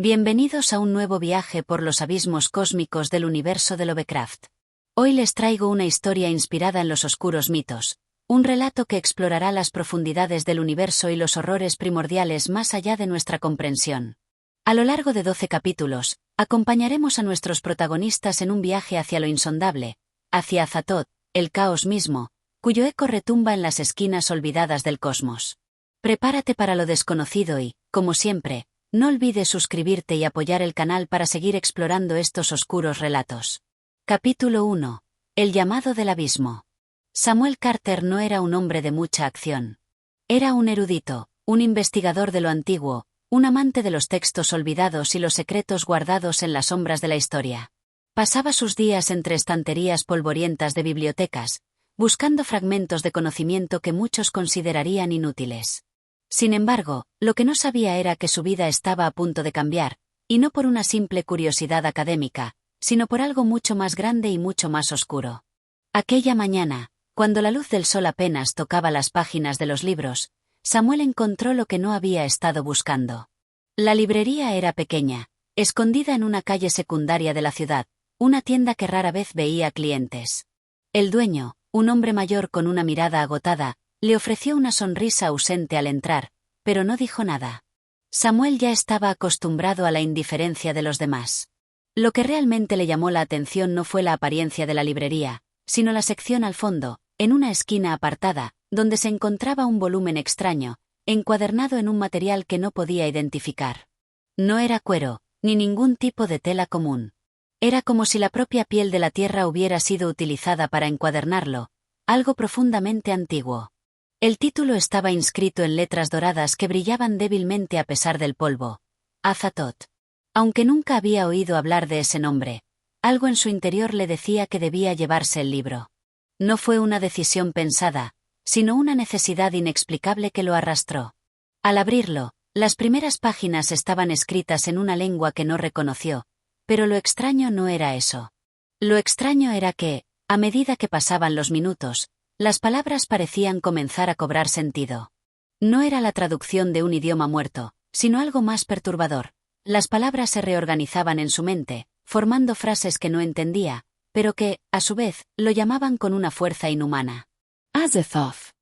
Bienvenidos a un nuevo viaje por los abismos cósmicos del universo de Lovecraft. Hoy les traigo una historia inspirada en los oscuros mitos, un relato que explorará las profundidades del universo y los horrores primordiales más allá de nuestra comprensión. A lo largo de 12 capítulos, acompañaremos a nuestros protagonistas en un viaje hacia lo insondable, hacia Azathoth, el caos mismo, cuyo eco retumba en las esquinas olvidadas del cosmos. Prepárate para lo desconocido y, como siempre, no olvides suscribirte y apoyar el canal para seguir explorando estos oscuros relatos. Capítulo 1. El llamado del abismo. Samuel Carter no era un hombre de mucha acción. Era un erudito, un investigador de lo antiguo, un amante de los textos olvidados y los secretos guardados en las sombras de la historia. Pasaba sus días entre estanterías polvorientas de bibliotecas, buscando fragmentos de conocimiento que muchos considerarían inútiles. Sin embargo, lo que no sabía era que su vida estaba a punto de cambiar, y no por una simple curiosidad académica, sino por algo mucho más grande y mucho más oscuro. Aquella mañana, cuando la luz del sol apenas tocaba las páginas de los libros, Samuel encontró lo que no había estado buscando. La librería era pequeña, escondida en una calle secundaria de la ciudad, una tienda que rara vez veía clientes. El dueño, un hombre mayor con una mirada agotada, le ofreció una sonrisa ausente al entrar, pero no dijo nada. Samuel ya estaba acostumbrado a la indiferencia de los demás. Lo que realmente le llamó la atención no fue la apariencia de la librería, sino la sección al fondo, en una esquina apartada, donde se encontraba un volumen extraño, encuadernado en un material que no podía identificar. No era cuero, ni ningún tipo de tela común. Era como si la propia piel de la tierra hubiera sido utilizada para encuadernarlo, algo profundamente antiguo. El título estaba inscrito en letras doradas que brillaban débilmente a pesar del polvo. Azathoth. Aunque nunca había oído hablar de ese nombre, algo en su interior le decía que debía llevarse el libro. No fue una decisión pensada, sino una necesidad inexplicable que lo arrastró. Al abrirlo, las primeras páginas estaban escritas en una lengua que no reconoció, pero lo extraño no era eso. Lo extraño era que, a medida que pasaban los minutos, las palabras parecían comenzar a cobrar sentido. No era la traducción de un idioma muerto, sino algo más perturbador. Las palabras se reorganizaban en su mente, formando frases que no entendía, pero que, a su vez, lo llamaban con una fuerza inhumana. Azathoth.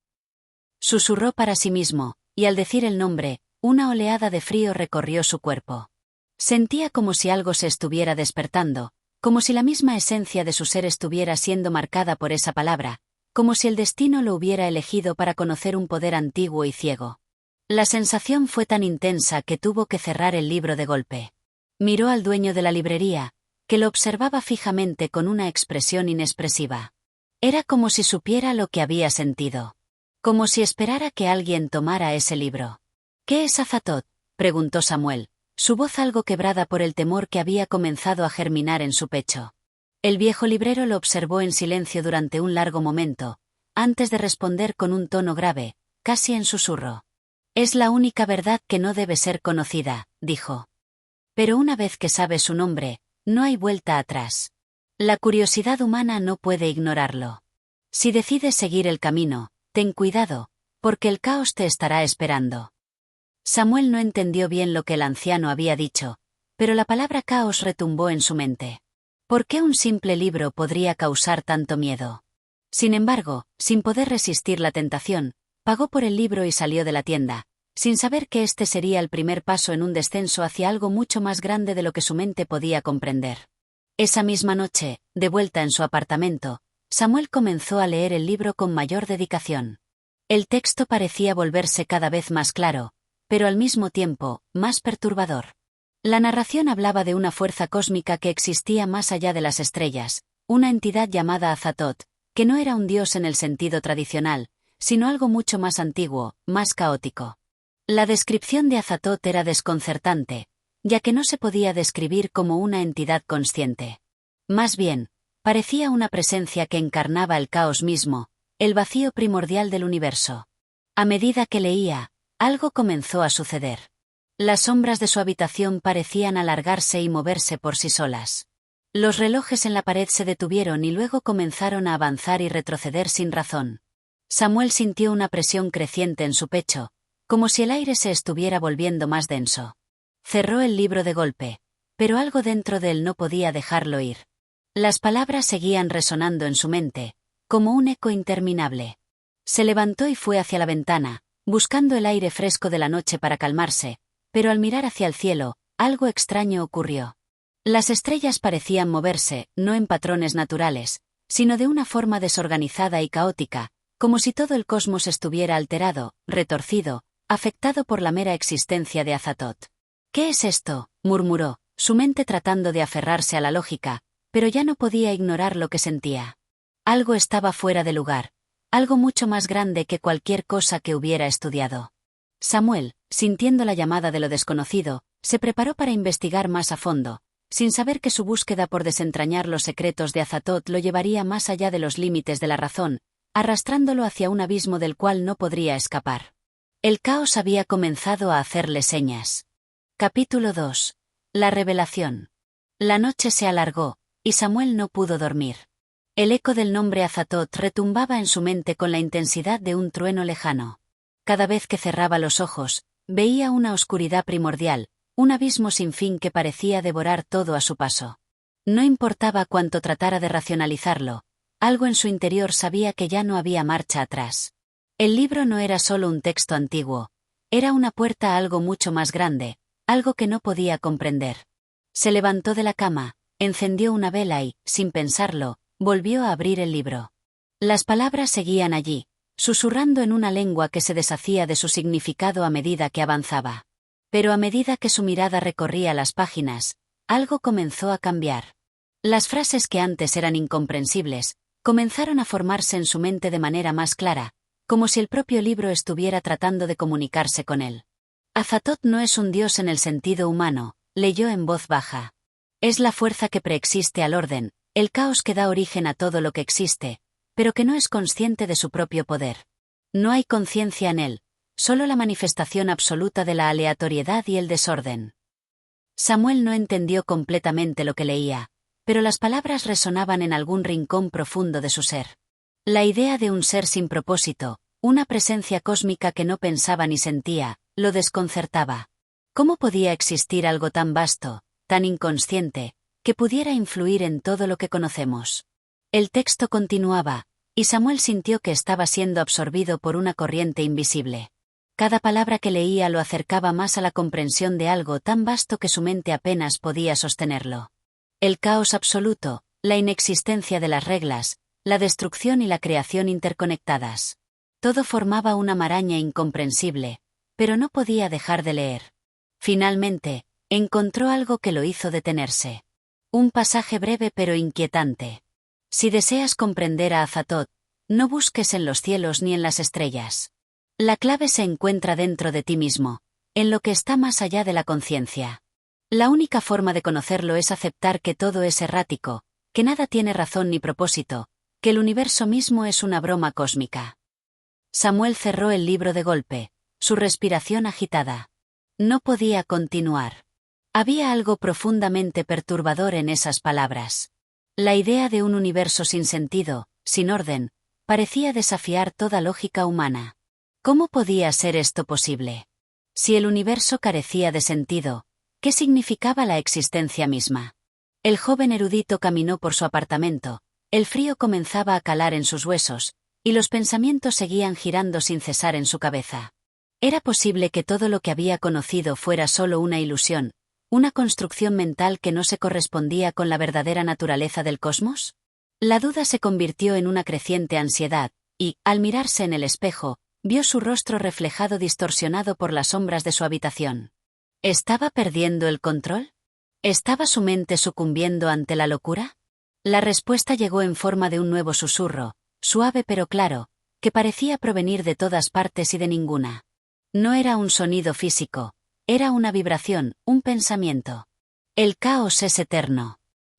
Susurró para sí mismo, y al decir el nombre, una oleada de frío recorrió su cuerpo. Sentía como si algo se estuviera despertando, como si la misma esencia de su ser estuviera siendo marcada por esa palabra, como si el destino lo hubiera elegido para conocer un poder antiguo y ciego. La sensación fue tan intensa que tuvo que cerrar el libro de golpe. Miró al dueño de la librería, que lo observaba fijamente con una expresión inexpresiva. Era como si supiera lo que había sentido. Como si esperara que alguien tomara ese libro. ¿Qué es Azathoth?, preguntó Samuel, su voz algo quebrada por el temor que había comenzado a germinar en su pecho. El viejo librero lo observó en silencio durante un largo momento, antes de responder con un tono grave, casi en susurro. Es la única verdad que no debe ser conocida, dijo. Pero una vez que sabes su nombre, no hay vuelta atrás. La curiosidad humana no puede ignorarlo. Si decides seguir el camino, ten cuidado, porque el caos te estará esperando. Samuel no entendió bien lo que el anciano había dicho, pero la palabra caos retumbó en su mente. ¿Por qué un simple libro podría causar tanto miedo? Sin embargo, sin poder resistir la tentación, pagó por el libro y salió de la tienda, sin saber que este sería el primer paso en un descenso hacia algo mucho más grande de lo que su mente podía comprender. Esa misma noche, de vuelta en su apartamento, Samuel comenzó a leer el libro con mayor dedicación. El texto parecía volverse cada vez más claro, pero al mismo tiempo, más perturbador. La narración hablaba de una fuerza cósmica que existía más allá de las estrellas, una entidad llamada Azathoth, que no era un dios en el sentido tradicional, sino algo mucho más antiguo, más caótico. La descripción de Azathoth era desconcertante, ya que no se podía describir como una entidad consciente. Más bien, parecía una presencia que encarnaba el caos mismo, el vacío primordial del universo. A medida que leía, algo comenzó a suceder. Las sombras de su habitación parecían alargarse y moverse por sí solas. Los relojes en la pared se detuvieron y luego comenzaron a avanzar y retroceder sin razón. Samuel sintió una presión creciente en su pecho, como si el aire se estuviera volviendo más denso. Cerró el libro de golpe, pero algo dentro de él no podía dejarlo ir. Las palabras seguían resonando en su mente, como un eco interminable. Se levantó y fue hacia la ventana, buscando el aire fresco de la noche para calmarse, pero al mirar hacia el cielo, algo extraño ocurrió. Las estrellas parecían moverse, no en patrones naturales, sino de una forma desorganizada y caótica, como si todo el cosmos estuviera alterado, retorcido, afectado por la mera existencia de Azatoth. «¿Qué es esto?», murmuró, su mente tratando de aferrarse a la lógica, pero ya no podía ignorar lo que sentía. Algo estaba fuera de lugar, algo mucho más grande que cualquier cosa que hubiera estudiado. Samuel, sintiendo la llamada de lo desconocido, se preparó para investigar más a fondo, sin saber que su búsqueda por desentrañar los secretos de Azatoth lo llevaría más allá de los límites de la razón, arrastrándolo hacia un abismo del cual no podría escapar. El caos había comenzado a hacerle señas. Capítulo 2. La revelación. La noche se alargó, y Samuel no pudo dormir. El eco del nombre Azatoth retumbaba en su mente con la intensidad de un trueno lejano. Cada vez que cerraba los ojos, veía una oscuridad primordial, un abismo sin fin que parecía devorar todo a su paso. No importaba cuánto tratara de racionalizarlo, algo en su interior sabía que ya no había marcha atrás. El libro no era solo un texto antiguo, era una puerta a algo mucho más grande, algo que no podía comprender. Se levantó de la cama, encendió una vela y, sin pensarlo, volvió a abrir el libro. Las palabras seguían allí, susurrando en una lengua que se deshacía de su significado a medida que avanzaba. Pero a medida que su mirada recorría las páginas, algo comenzó a cambiar. Las frases que antes eran incomprensibles, comenzaron a formarse en su mente de manera más clara, como si el propio libro estuviera tratando de comunicarse con él. Azatoth no es un dios en el sentido humano, leyó en voz baja. Es la fuerza que preexiste al orden, el caos que da origen a todo lo que existe, pero que no es consciente de su propio poder. No hay conciencia en él, solo la manifestación absoluta de la aleatoriedad y el desorden. Samuel no entendió completamente lo que leía, pero las palabras resonaban en algún rincón profundo de su ser. La idea de un ser sin propósito, una presencia cósmica que no pensaba ni sentía, lo desconcertaba. ¿Cómo podía existir algo tan vasto, tan inconsciente, que pudiera influir en todo lo que conocemos? El texto continuaba, y Samuel sintió que estaba siendo absorbido por una corriente invisible. Cada palabra que leía lo acercaba más a la comprensión de algo tan vasto que su mente apenas podía sostenerlo. El caos absoluto, la inexistencia de las reglas, la destrucción y la creación interconectadas. Todo formaba una maraña incomprensible, pero no podía dejar de leer. Finalmente, encontró algo que lo hizo detenerse. Un pasaje breve pero inquietante. Si deseas comprender a Azatoth, no busques en los cielos ni en las estrellas. La clave se encuentra dentro de ti mismo, en lo que está más allá de la conciencia. La única forma de conocerlo es aceptar que todo es errático, que nada tiene razón ni propósito, que el universo mismo es una broma cósmica. Samuel cerró el libro de golpe, su respiración agitada. No podía continuar. Había algo profundamente perturbador en esas palabras. La idea de un universo sin sentido, sin orden, parecía desafiar toda lógica humana. ¿Cómo podía ser esto posible? Si el universo carecía de sentido, ¿qué significaba la existencia misma? El joven erudito caminó por su apartamento, el frío comenzaba a calar en sus huesos, y los pensamientos seguían girando sin cesar en su cabeza. ¿Era posible que todo lo que había conocido fuera solo una ilusión, una construcción mental que no se correspondía con la verdadera naturaleza del cosmos? La duda se convirtió en una creciente ansiedad, y, al mirarse en el espejo, vio su rostro reflejado distorsionado por las sombras de su habitación. ¿Estaba perdiendo el control? ¿Estaba su mente sucumbiendo ante la locura? La respuesta llegó en forma de un nuevo susurro, suave pero claro, que parecía provenir de todas partes y de ninguna. No era un sonido físico, era una vibración, un pensamiento. El caos es eterno.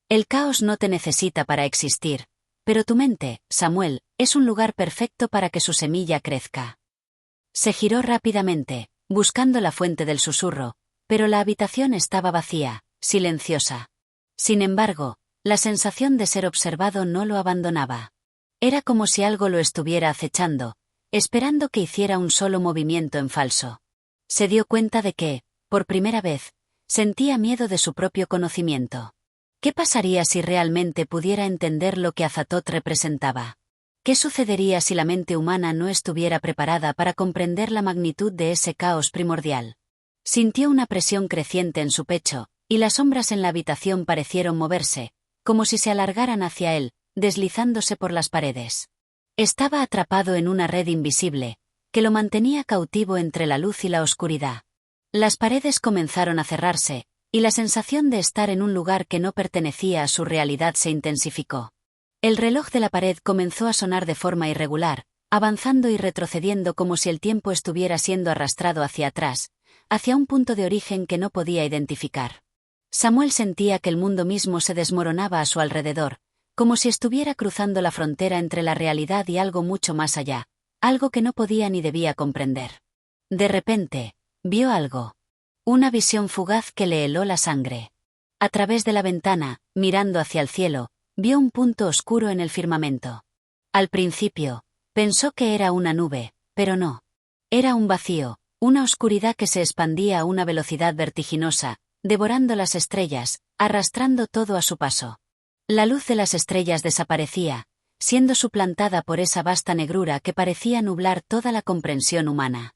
El caos no te necesita para existir, pero tu mente, Samuel, es un lugar perfecto para que su semilla crezca. Se giró rápidamente, buscando la fuente del susurro, pero la habitación estaba vacía, silenciosa. Sin embargo, la sensación de ser observado no lo abandonaba. Era como si algo lo estuviera acechando, esperando que hiciera un solo movimiento en falso. Se dio cuenta de que, por primera vez, Sentía miedo de su propio conocimiento. ¿Qué pasaría si realmente pudiera entender lo que Azathoth representaba? ¿Qué sucedería si la mente humana no estuviera preparada para comprender la magnitud de ese caos primordial? Sintió una presión creciente en su pecho, y las sombras en la habitación parecieron moverse, como si se alargaran hacia él, deslizándose por las paredes. Estaba atrapado en una red invisible, que lo mantenía cautivo entre la luz y la oscuridad. Las paredes comenzaron a cerrarse, y la sensación de estar en un lugar que no pertenecía a su realidad se intensificó. El reloj de la pared comenzó a sonar de forma irregular, avanzando y retrocediendo como si el tiempo estuviera siendo arrastrado hacia atrás, hacia un punto de origen que no podía identificar. Samuel sentía que el mundo mismo se desmoronaba a su alrededor, como si estuviera cruzando la frontera entre la realidad y algo mucho más allá, algo que no podía ni debía comprender. De repente, vio algo. Una visión fugaz que le heló la sangre. A través de la ventana, mirando hacia el cielo, vio un punto oscuro en el firmamento. Al principio, pensó que era una nube, pero no. Era un vacío, una oscuridad que se expandía a una velocidad vertiginosa, devorando las estrellas, arrastrando todo a su paso. La luz de las estrellas desaparecía, siendo suplantada por esa vasta negrura que parecía nublar toda la comprensión humana.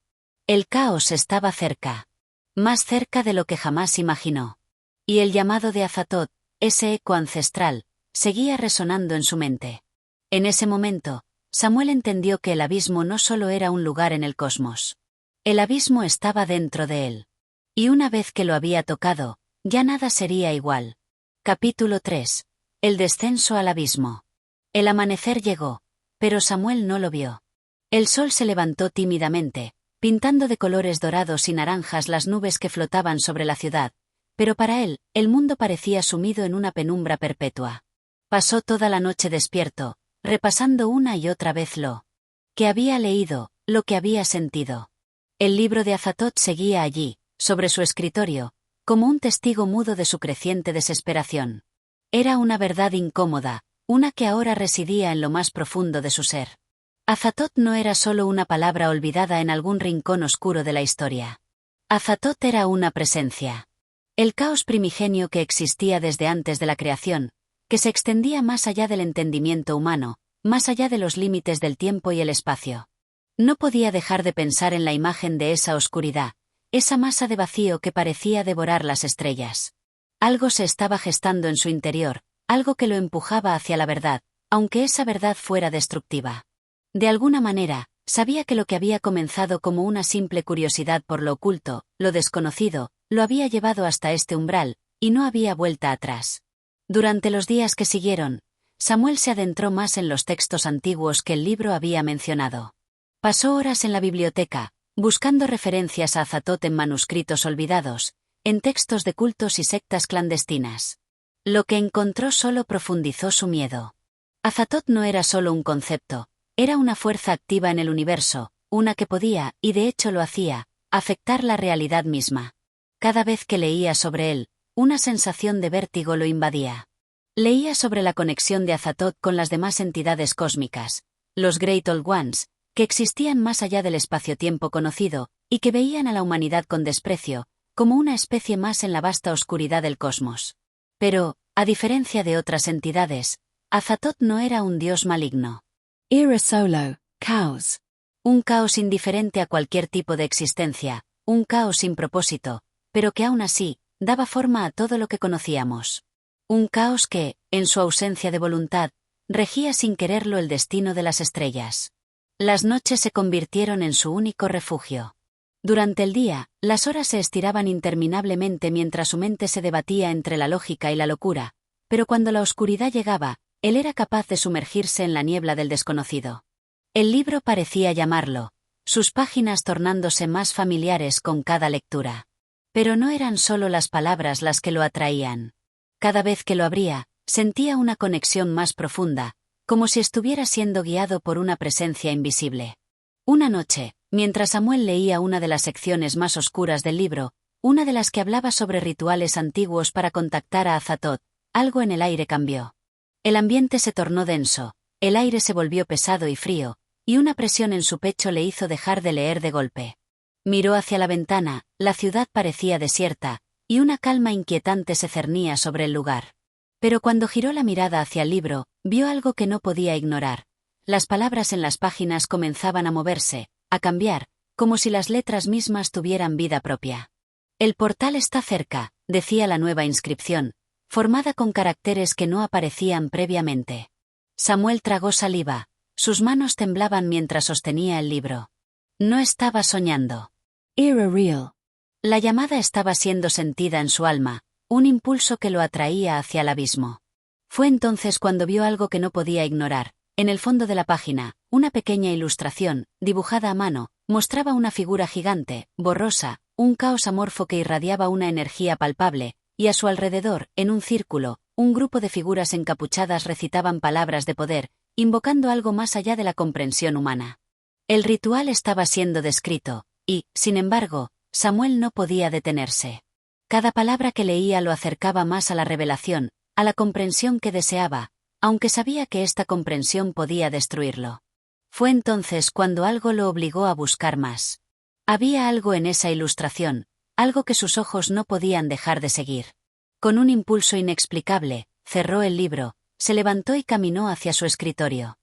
El caos estaba cerca. Más cerca de lo que jamás imaginó. Y el llamado de Azathoth, ese eco ancestral, seguía resonando en su mente. En ese momento, Samuel entendió que el abismo no solo era un lugar en el cosmos. El abismo estaba dentro de él. Y una vez que lo había tocado, ya nada sería igual. Capítulo 3. El descenso al abismo. El amanecer llegó, pero Samuel no lo vio. El sol se levantó tímidamente, pintando de colores dorados y naranjas las nubes que flotaban sobre la ciudad, pero para él, el mundo parecía sumido en una penumbra perpetua. Pasó toda la noche despierto, repasando una y otra vez lo que había leído, lo que había sentido. El libro de Azathoth seguía allí, sobre su escritorio, como un testigo mudo de su creciente desesperación. Era una verdad incómoda, una que ahora residía en lo más profundo de su ser. Azathoth no era solo una palabra olvidada en algún rincón oscuro de la historia. Azathoth era una presencia. El caos primigenio que existía desde antes de la creación, que se extendía más allá del entendimiento humano, más allá de los límites del tiempo y el espacio. No podía dejar de pensar en la imagen de esa oscuridad, esa masa de vacío que parecía devorar las estrellas. Algo se estaba gestando en su interior, algo que lo empujaba hacia la verdad, aunque esa verdad fuera destructiva. De alguna manera, sabía que lo que había comenzado como una simple curiosidad por lo oculto, lo desconocido, lo había llevado hasta este umbral, y no había vuelta atrás. Durante los días que siguieron, Samuel se adentró más en los textos antiguos que el libro había mencionado. Pasó horas en la biblioteca, buscando referencias a Azathoth en manuscritos olvidados, en textos de cultos y sectas clandestinas. Lo que encontró solo profundizó su miedo. Azathoth no era solo un concepto, era una fuerza activa en el universo, una que podía, y de hecho lo hacía, afectar la realidad misma. Cada vez que leía sobre él, una sensación de vértigo lo invadía. Leía sobre la conexión de Azathoth con las demás entidades cósmicas, los Great Old Ones, que existían más allá del espacio-tiempo conocido, y que veían a la humanidad con desprecio, como una especie más en la vasta oscuridad del cosmos. Pero, a diferencia de otras entidades, Azathoth no era un dios maligno. Era solo caos. Un caos indiferente a cualquier tipo de existencia, un caos sin propósito, pero que aún así, daba forma a todo lo que conocíamos. Un caos que, en su ausencia de voluntad, regía sin quererlo el destino de las estrellas. Las noches se convirtieron en su único refugio. Durante el día, las horas se estiraban interminablemente mientras su mente se debatía entre la lógica y la locura, pero cuando la oscuridad llegaba, él era capaz de sumergirse en la niebla del desconocido. El libro parecía llamarlo, sus páginas tornándose más familiares con cada lectura. Pero no eran solo las palabras las que lo atraían. Cada vez que lo abría, sentía una conexión más profunda, como si estuviera siendo guiado por una presencia invisible. Una noche, mientras Samuel leía una de las secciones más oscuras del libro, una de las que hablaba sobre rituales antiguos para contactar a Azathoth, algo en el aire cambió. El ambiente se tornó denso, el aire se volvió pesado y frío, y una presión en su pecho le hizo dejar de leer de golpe. Miró hacia la ventana, la ciudad parecía desierta, y una calma inquietante se cernía sobre el lugar. Pero cuando giró la mirada hacia el libro, vio algo que no podía ignorar. Las palabras en las páginas comenzaban a moverse, a cambiar, como si las letras mismas tuvieran vida propia. El portal está cerca, decía la nueva inscripción, formada con caracteres que no aparecían previamente. Samuel tragó saliva, sus manos temblaban mientras sostenía el libro. No estaba soñando. Era real. La llamada estaba siendo sentida en su alma, un impulso que lo atraía hacia el abismo. Fue entonces cuando vio algo que no podía ignorar. En el fondo de la página, una pequeña ilustración, dibujada a mano, mostraba una figura gigante, borrosa, un caos amorfo que irradiaba una energía palpable, y a su alrededor, en un círculo, un grupo de figuras encapuchadas recitaban palabras de poder, invocando algo más allá de la comprensión humana. El ritual estaba siendo descrito, y, sin embargo, Samuel no podía detenerse. Cada palabra que leía lo acercaba más a la revelación, a la comprensión que deseaba, aunque sabía que esta comprensión podía destruirlo. Fue entonces cuando algo lo obligó a buscar más. Había algo en esa ilustración, algo que sus ojos no podían dejar de seguir. Con un impulso inexplicable, cerró el libro, se levantó y caminó hacia su escritorio.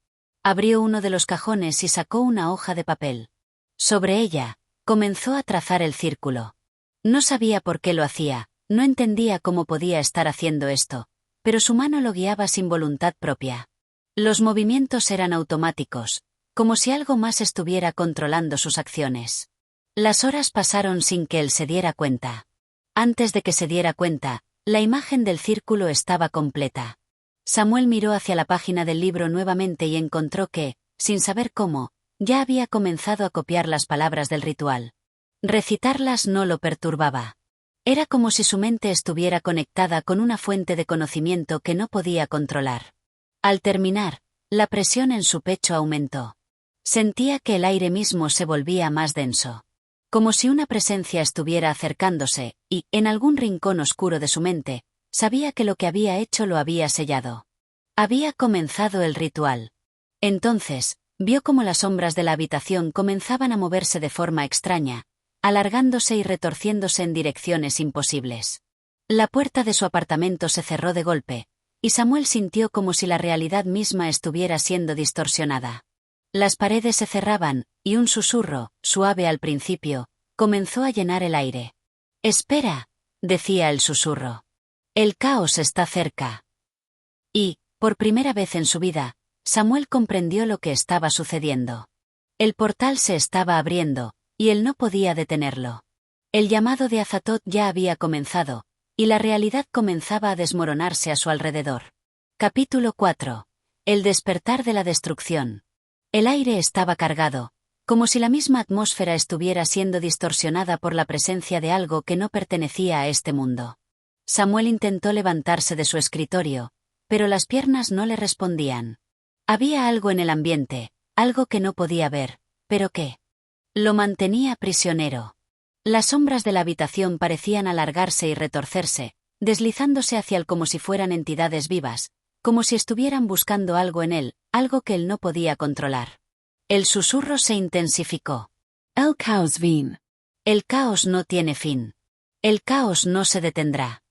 Abrió uno de los cajones y sacó una hoja de papel. Sobre ella, comenzó a trazar el círculo. No sabía por qué lo hacía, no entendía cómo podía estar haciendo esto, pero su mano lo guiaba sin voluntad propia. Los movimientos eran automáticos, como si algo más estuviera controlando sus acciones. Las horas pasaron sin que él se diera cuenta. Antes de que se diera cuenta, la imagen del círculo estaba completa. Samuel miró hacia la página del libro nuevamente y encontró que, sin saber cómo, ya había comenzado a copiar las palabras del ritual. Recitarlas no lo perturbaba. Era como si su mente estuviera conectada con una fuente de conocimiento que no podía controlar. Al terminar, la presión en su pecho aumentó. Sentía que el aire mismo se volvía más denso. Como si una presencia estuviera acercándose, y, en algún rincón oscuro de su mente, sabía que lo que había hecho lo había sellado. Había comenzado el ritual. Entonces, vio cómo las sombras de la habitación comenzaban a moverse de forma extraña, alargándose y retorciéndose en direcciones imposibles. La puerta de su apartamento se cerró de golpe, y Samuel sintió como si la realidad misma estuviera siendo distorsionada. Las paredes se cerraban, y un susurro, suave al principio, comenzó a llenar el aire. «Espera», decía el susurro. «El caos está cerca». Y, por primera vez en su vida, Samuel comprendió lo que estaba sucediendo. El portal se estaba abriendo, y él no podía detenerlo. El llamado de Azatoth ya había comenzado, y la realidad comenzaba a desmoronarse a su alrededor. Capítulo 4. El despertar de la destrucción. El aire estaba cargado, como si la misma atmósfera estuviera siendo distorsionada por la presencia de algo que no pertenecía a este mundo. Samuel intentó levantarse de su escritorio, pero las piernas no le respondían. Había algo en el ambiente, algo que no podía ver, pero que lo mantenía prisionero. Las sombras de la habitación parecían alargarse y retorcerse, deslizándose hacia él como si fueran entidades vivas, como si estuvieran buscando algo en él, algo que él no podía controlar. El susurro se intensificó. El caos vin. El caos no tiene fin. El caos no se detendrá.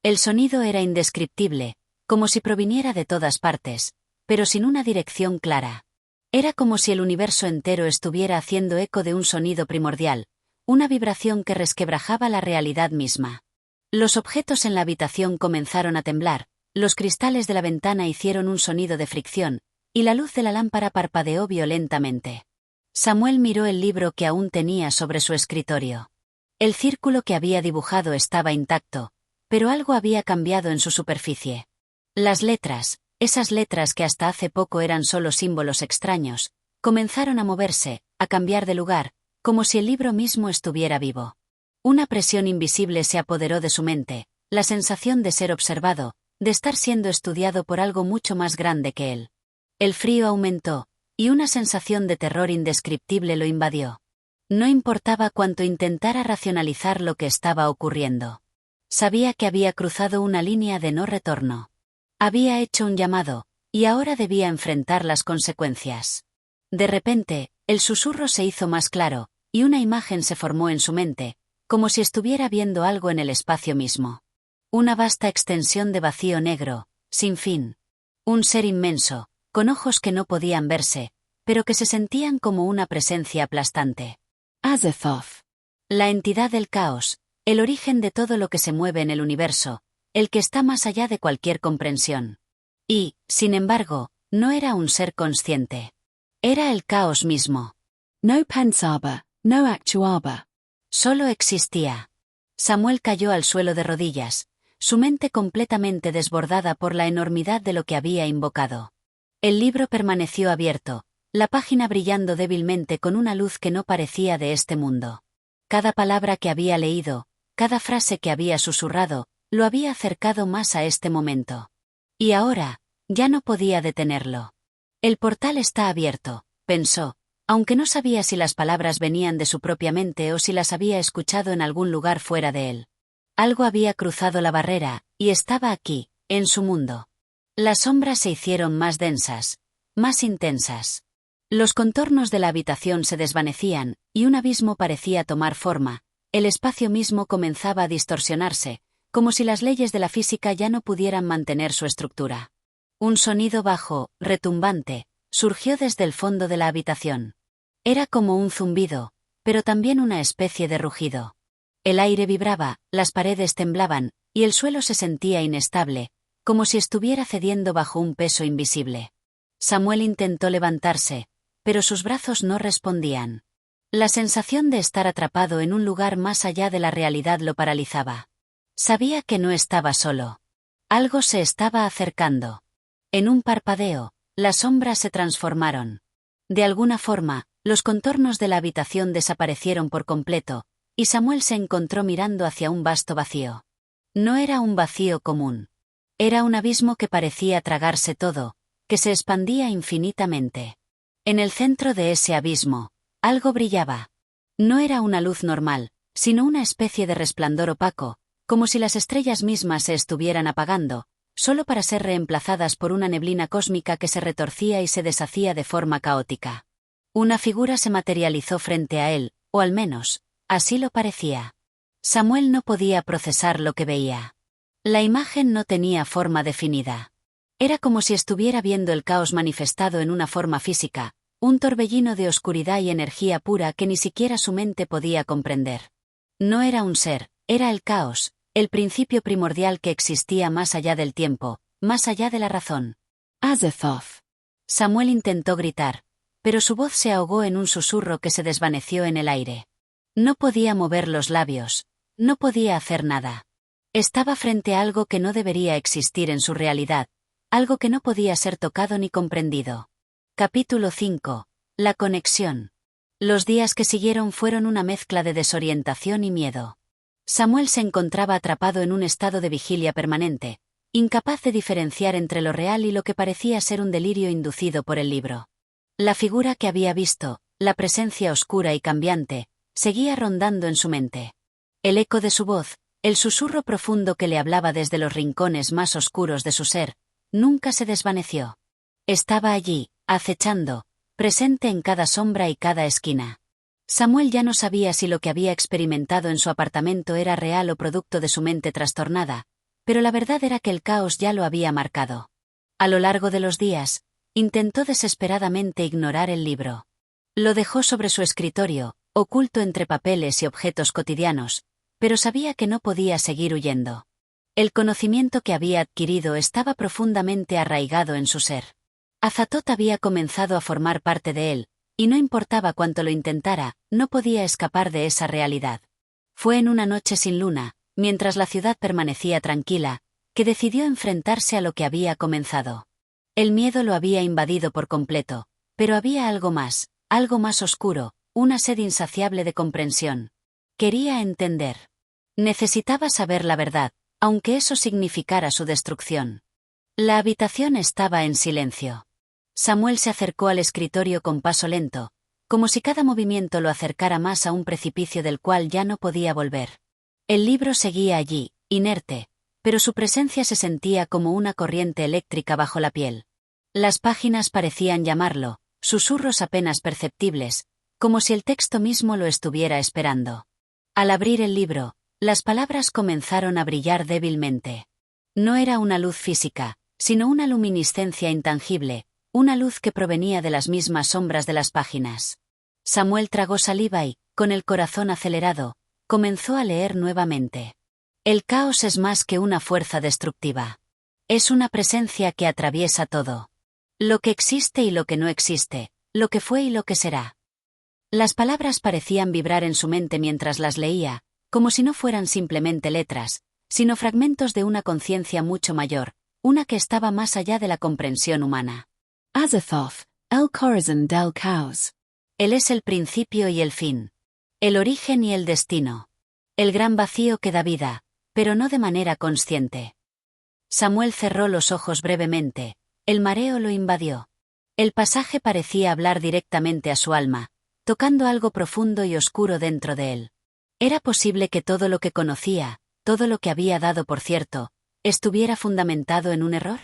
El sonido era indescriptible, como si proviniera de todas partes, pero sin una dirección clara. Era como si el universo entero estuviera haciendo eco de un sonido primordial, una vibración que resquebrajaba la realidad misma. Los objetos en la habitación comenzaron a temblar, los cristales de la ventana hicieron un sonido de fricción, y la luz de la lámpara parpadeó violentamente. Samuel miró el libro que aún tenía sobre su escritorio. El círculo que había dibujado estaba intacto, pero algo había cambiado en su superficie. Las letras, esas letras que hasta hace poco eran solo símbolos extraños, comenzaron a moverse, a cambiar de lugar, como si el libro mismo estuviera vivo. Una presión invisible se apoderó de su mente, la sensación de ser observado, de estar siendo estudiado por algo mucho más grande que él. El frío aumentó, y una sensación de terror indescriptible lo invadió. No importaba cuánto intentara racionalizar lo que estaba ocurriendo. Sabía que había cruzado una línea de no retorno. Había hecho un llamado, y ahora debía enfrentar las consecuencias. De repente, el susurro se hizo más claro, y una imagen se formó en su mente, como si estuviera viendo algo en el espacio mismo. Una vasta extensión de vacío negro, sin fin. Un ser inmenso, con ojos que no podían verse, pero que se sentían como una presencia aplastante. Azathoth. La entidad del caos, el origen de todo lo que se mueve en el universo, el que está más allá de cualquier comprensión. Y, sin embargo, no era un ser consciente. Era el caos mismo. No pensaba, no actuaba. Solo existía. Samuel cayó al suelo de rodillas, su mente completamente desbordada por la enormidad de lo que había invocado. El libro permaneció abierto, la página brillando débilmente con una luz que no parecía de este mundo. Cada palabra que había leído, cada frase que había susurrado, lo había acercado más a este momento. Y ahora, ya no podía detenerlo. El portal está abierto, pensó, aunque no sabía si las palabras venían de su propia mente o si las había escuchado en algún lugar fuera de él. Algo había cruzado la barrera, y estaba aquí, en su mundo. Las sombras se hicieron más densas, más intensas. Los contornos de la habitación se desvanecían, y un abismo parecía tomar forma. El espacio mismo comenzaba a distorsionarse, como si las leyes de la física ya no pudieran mantener su estructura. Un sonido bajo, retumbante, surgió desde el fondo de la habitación. Era como un zumbido, pero también una especie de rugido. El aire vibraba, las paredes temblaban, y el suelo se sentía inestable, como si estuviera cediendo bajo un peso invisible. Samuel intentó levantarse, pero sus brazos no respondían. La sensación de estar atrapado en un lugar más allá de la realidad lo paralizaba. Sabía que no estaba solo. Algo se estaba acercando. En un parpadeo, las sombras se transformaron. De alguna forma, los contornos de la habitación desaparecieron por completo, y Samuel se encontró mirando hacia un vasto vacío. No era un vacío común. Era un abismo que parecía tragarse todo, que se expandía infinitamente. En el centro de ese abismo, algo brillaba. No era una luz normal, sino una especie de resplandor opaco, como si las estrellas mismas se estuvieran apagando, solo para ser reemplazadas por una neblina cósmica que se retorcía y se deshacía de forma caótica. Una figura se materializó frente a él, o al menos, así lo parecía. Samuel no podía procesar lo que veía. La imagen no tenía forma definida. Era como si estuviera viendo el caos manifestado en una forma física, un torbellino de oscuridad y energía pura que ni siquiera su mente podía comprender. No era un ser, era el caos, el principio primordial que existía más allá del tiempo, más allá de la razón. Azathoth. Samuel intentó gritar, pero su voz se ahogó en un susurro que se desvaneció en el aire. No podía mover los labios, no podía hacer nada. Estaba frente a algo que no debería existir en su realidad, algo que no podía ser tocado ni comprendido. Capítulo 5. La conexión. Los días que siguieron fueron una mezcla de desorientación y miedo. Samuel se encontraba atrapado en un estado de vigilia permanente, incapaz de diferenciar entre lo real y lo que parecía ser un delirio inducido por el libro. La figura que había visto, la presencia oscura y cambiante, seguía rondando en su mente. El eco de su voz, el susurro profundo que le hablaba desde los rincones más oscuros de su ser, nunca se desvaneció. Estaba allí, acechando, presente en cada sombra y cada esquina. Samuel ya no sabía si lo que había experimentado en su apartamento era real o producto de su mente trastornada, pero la verdad era que el caos ya lo había marcado. A lo largo de los días, intentó desesperadamente ignorar el libro. Lo dejó sobre su escritorio, oculto entre papeles y objetos cotidianos, pero sabía que no podía seguir huyendo. El conocimiento que había adquirido estaba profundamente arraigado en su ser. Azathoth había comenzado a formar parte de él, y no importaba cuánto lo intentara, no podía escapar de esa realidad. Fue en una noche sin luna, mientras la ciudad permanecía tranquila, que decidió enfrentarse a lo que había comenzado. El miedo lo había invadido por completo, pero había algo más oscuro, una sed insaciable de comprensión. Quería entender. Necesitaba saber la verdad, aunque eso significara su destrucción. La habitación estaba en silencio. Samuel se acercó al escritorio con paso lento, como si cada movimiento lo acercara más a un precipicio del cual ya no podía volver. El libro seguía allí, inerte, pero su presencia se sentía como una corriente eléctrica bajo la piel. Las páginas parecían llamarlo, susurros apenas perceptibles, como si el texto mismo lo estuviera esperando. Al abrir el libro, las palabras comenzaron a brillar débilmente. No era una luz física, sino una luminiscencia intangible, una luz que provenía de las mismas sombras de las páginas. Samuel tragó saliva y, con el corazón acelerado, comenzó a leer nuevamente. El caos es más que una fuerza destructiva. Es una presencia que atraviesa todo. Lo que existe y lo que no existe, lo que fue y lo que será. Las palabras parecían vibrar en su mente mientras las leía, como si no fueran simplemente letras, sino fragmentos de una conciencia mucho mayor, una que estaba más allá de la comprensión humana. Azathoth, el corazón del caos. Él es el principio y el fin. El origen y el destino. El gran vacío que da vida, pero no de manera consciente. Samuel cerró los ojos brevemente, el mareo lo invadió. El pasaje parecía hablar directamente a su alma, tocando algo profundo y oscuro dentro de él. ¿Era posible que todo lo que conocía, todo lo que había dado por cierto, estuviera fundamentado en un error?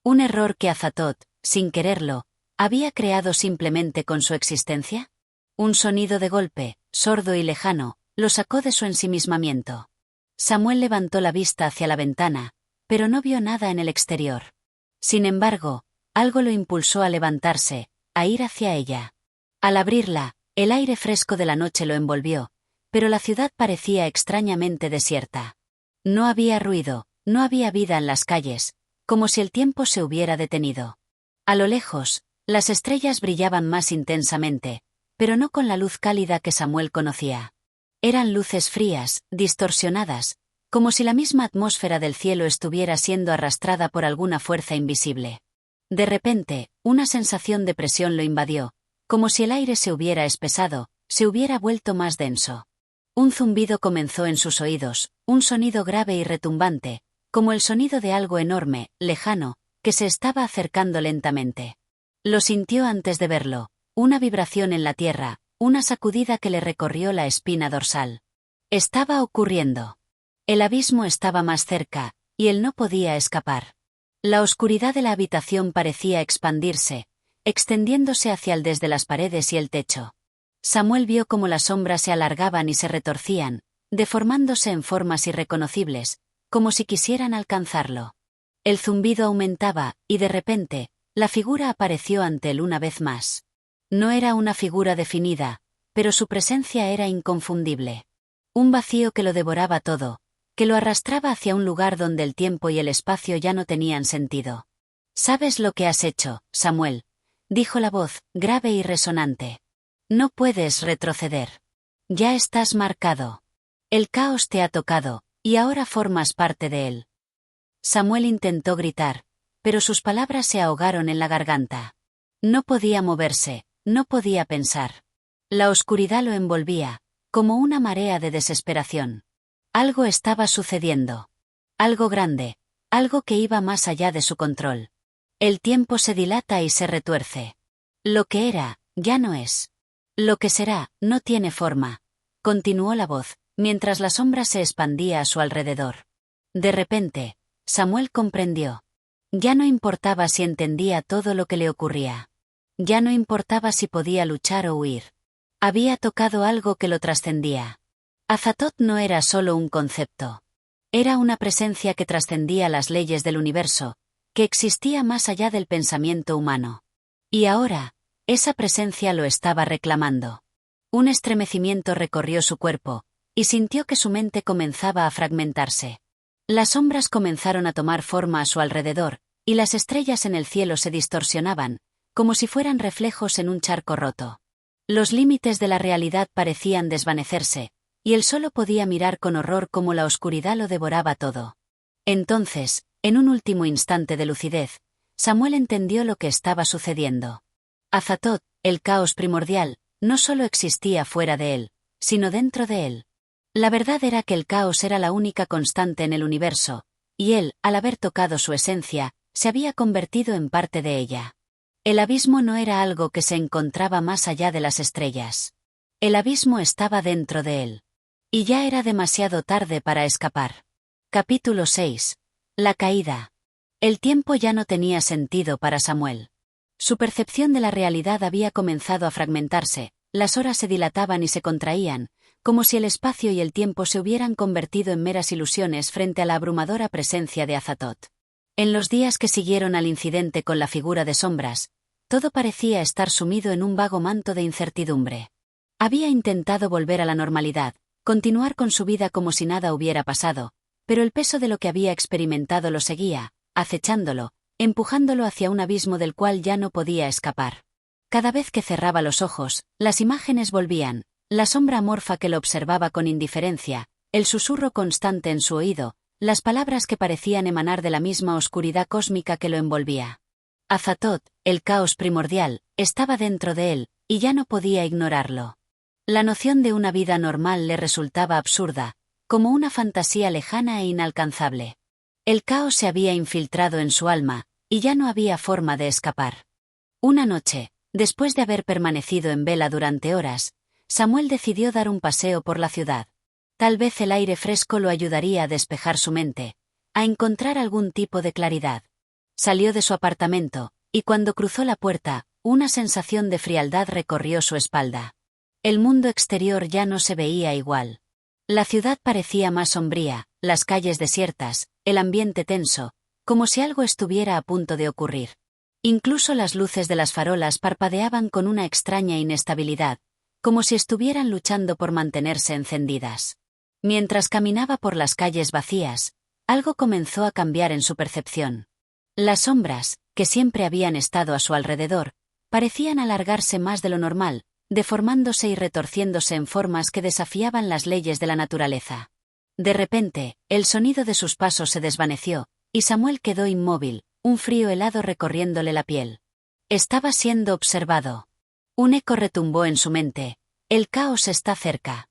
Un error que Azathoth, sin quererlo, había creado simplemente con su existencia. Un sonido de golpe, sordo y lejano, lo sacó de su ensimismamiento. Samuel levantó la vista hacia la ventana, pero no vio nada en el exterior. Sin embargo, algo lo impulsó a levantarse, a ir hacia ella. Al abrirla, el aire fresco de la noche lo envolvió, pero la ciudad parecía extrañamente desierta. No había ruido, no había vida en las calles, como si el tiempo se hubiera detenido. A lo lejos, las estrellas brillaban más intensamente, pero no con la luz cálida que Samuel conocía. Eran luces frías, distorsionadas, como si la misma atmósfera del cielo estuviera siendo arrastrada por alguna fuerza invisible. De repente, una sensación de presión lo invadió, como si el aire se hubiera espesado, se hubiera vuelto más denso. Un zumbido comenzó en sus oídos, un sonido grave y retumbante, como el sonido de algo enorme, lejano, que se estaba acercando lentamente. Lo sintió antes de verlo, una vibración en la tierra, una sacudida que le recorrió la espina dorsal. Estaba ocurriendo. El abismo estaba más cerca, y él no podía escapar. La oscuridad de la habitación parecía expandirse, extendiéndose hacia el desde las paredes y el techo. Samuel vio cómo las sombras se alargaban y se retorcían, deformándose en formas irreconocibles, como si quisieran alcanzarlo. El zumbido aumentaba, y de repente, la figura apareció ante él una vez más. No era una figura definida, pero su presencia era inconfundible. Un vacío que lo devoraba todo, que lo arrastraba hacia un lugar donde el tiempo y el espacio ya no tenían sentido. «¿Sabes lo que has hecho, Samuel?», dijo la voz, grave y resonante. «No puedes retroceder. Ya estás marcado. El caos te ha tocado, y ahora formas parte de él». Samuel intentó gritar, pero sus palabras se ahogaron en la garganta. No podía moverse, no podía pensar. La oscuridad lo envolvía, como una marea de desesperación. Algo estaba sucediendo. Algo grande, algo que iba más allá de su control. El tiempo se dilata y se retuerce. Lo que era, ya no es. Lo que será, no tiene forma, continuó la voz, mientras la sombra se expandía a su alrededor. De repente, Samuel comprendió. Ya no importaba si entendía todo lo que le ocurría. Ya no importaba si podía luchar o huir. Había tocado algo que lo trascendía. Azathoth no era solo un concepto. Era una presencia que trascendía las leyes del universo, que existía más allá del pensamiento humano. Y ahora, esa presencia lo estaba reclamando. Un estremecimiento recorrió su cuerpo, y sintió que su mente comenzaba a fragmentarse. Las sombras comenzaron a tomar forma a su alrededor, y las estrellas en el cielo se distorsionaban, como si fueran reflejos en un charco roto. Los límites de la realidad parecían desvanecerse, y él solo podía mirar con horror cómo la oscuridad lo devoraba todo. Entonces, en un último instante de lucidez, Samuel entendió lo que estaba sucediendo. Azathoth, el caos primordial, no solo existía fuera de él, sino dentro de él. La verdad era que el caos era la única constante en el universo, y él, al haber tocado su esencia, se había convertido en parte de ella. El abismo no era algo que se encontraba más allá de las estrellas. El abismo estaba dentro de él. Y ya era demasiado tarde para escapar. Capítulo 6. La caída. El tiempo ya no tenía sentido para Samuel. Su percepción de la realidad había comenzado a fragmentarse, las horas se dilataban y se contraían, como si el espacio y el tiempo se hubieran convertido en meras ilusiones frente a la abrumadora presencia de Azathoth. En los días que siguieron al incidente con la figura de sombras, todo parecía estar sumido en un vago manto de incertidumbre. Había intentado volver a la normalidad, continuar con su vida como si nada hubiera pasado, pero el peso de lo que había experimentado lo seguía, acechándolo, empujándolo hacia un abismo del cual ya no podía escapar. Cada vez que cerraba los ojos, las imágenes volvían, la sombra amorfa que lo observaba con indiferencia, el susurro constante en su oído, las palabras que parecían emanar de la misma oscuridad cósmica que lo envolvía. Azathoth, el caos primordial, estaba dentro de él, y ya no podía ignorarlo. La noción de una vida normal le resultaba absurda, como una fantasía lejana e inalcanzable. El caos se había infiltrado en su alma, y ya no había forma de escapar. Una noche, después de haber permanecido en vela durante horas, Samuel decidió dar un paseo por la ciudad. Tal vez el aire fresco lo ayudaría a despejar su mente, a encontrar algún tipo de claridad. Salió de su apartamento, y cuando cruzó la puerta, una sensación de frialdad recorrió su espalda. El mundo exterior ya no se veía igual. La ciudad parecía más sombría, las calles desiertas, el ambiente tenso, como si algo estuviera a punto de ocurrir. Incluso las luces de las farolas parpadeaban con una extraña inestabilidad, como si estuvieran luchando por mantenerse encendidas. Mientras caminaba por las calles vacías, algo comenzó a cambiar en su percepción. Las sombras, que siempre habían estado a su alrededor, parecían alargarse más de lo normal, deformándose y retorciéndose en formas que desafiaban las leyes de la naturaleza. De repente, el sonido de sus pasos se desvaneció, y Samuel quedó inmóvil, un frío helado recorriéndole la piel. Estaba siendo observado. Un eco retumbó en su mente: el caos está cerca.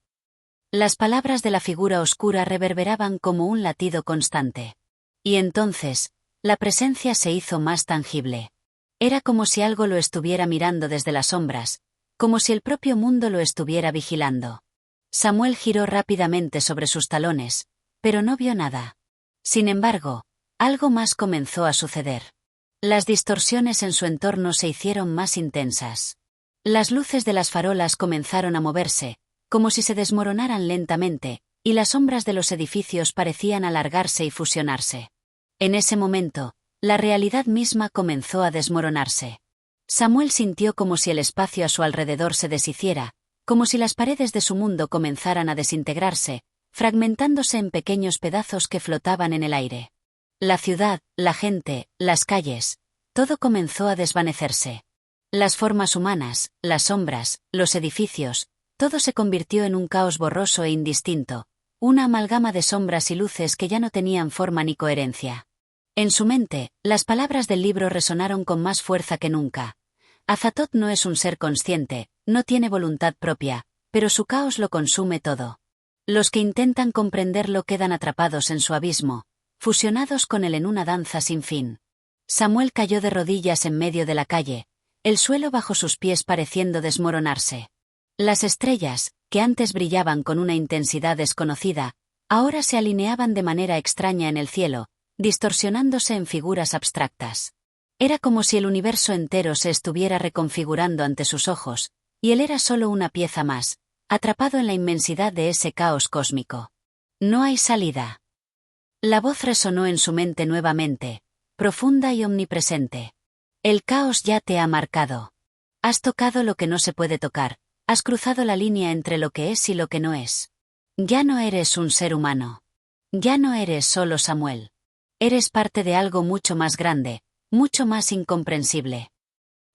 Las palabras de la figura oscura reverberaban como un latido constante. Y entonces, la presencia se hizo más tangible. Era como si algo lo estuviera mirando desde las sombras, como si el propio mundo lo estuviera vigilando. Samuel giró rápidamente sobre sus talones, pero no vio nada. Sin embargo, algo más comenzó a suceder. Las distorsiones en su entorno se hicieron más intensas. Las luces de las farolas comenzaron a moverse, como si se desmoronaran lentamente, y las sombras de los edificios parecían alargarse y fusionarse. En ese momento, la realidad misma comenzó a desmoronarse. Samuel sintió como si el espacio a su alrededor se deshiciera, como si las paredes de su mundo comenzaran a desintegrarse, fragmentándose en pequeños pedazos que flotaban en el aire. La ciudad, la gente, las calles, todo comenzó a desvanecerse. Las formas humanas, las sombras, los edificios, todo se convirtió en un caos borroso e indistinto, una amalgama de sombras y luces que ya no tenían forma ni coherencia. En su mente, las palabras del libro resonaron con más fuerza que nunca. Azathoth no es un ser consciente, no tiene voluntad propia, pero su caos lo consume todo. Los que intentan comprenderlo quedan atrapados en su abismo, fusionados con él en una danza sin fin. Samuel cayó de rodillas en medio de la calle, el suelo bajo sus pies pareciendo desmoronarse. Las estrellas, que antes brillaban con una intensidad desconocida, ahora se alineaban de manera extraña en el cielo, distorsionándose en figuras abstractas. Era como si el universo entero se estuviera reconfigurando ante sus ojos, y él era solo una pieza más, atrapado en la inmensidad de ese caos cósmico. No hay salida. La voz resonó en su mente nuevamente, profunda y omnipresente. El caos ya te ha marcado. Has tocado lo que no se puede tocar, has cruzado la línea entre lo que es y lo que no es. Ya no eres un ser humano. Ya no eres solo Samuel. Eres parte de algo mucho más grande, mucho más incomprensible.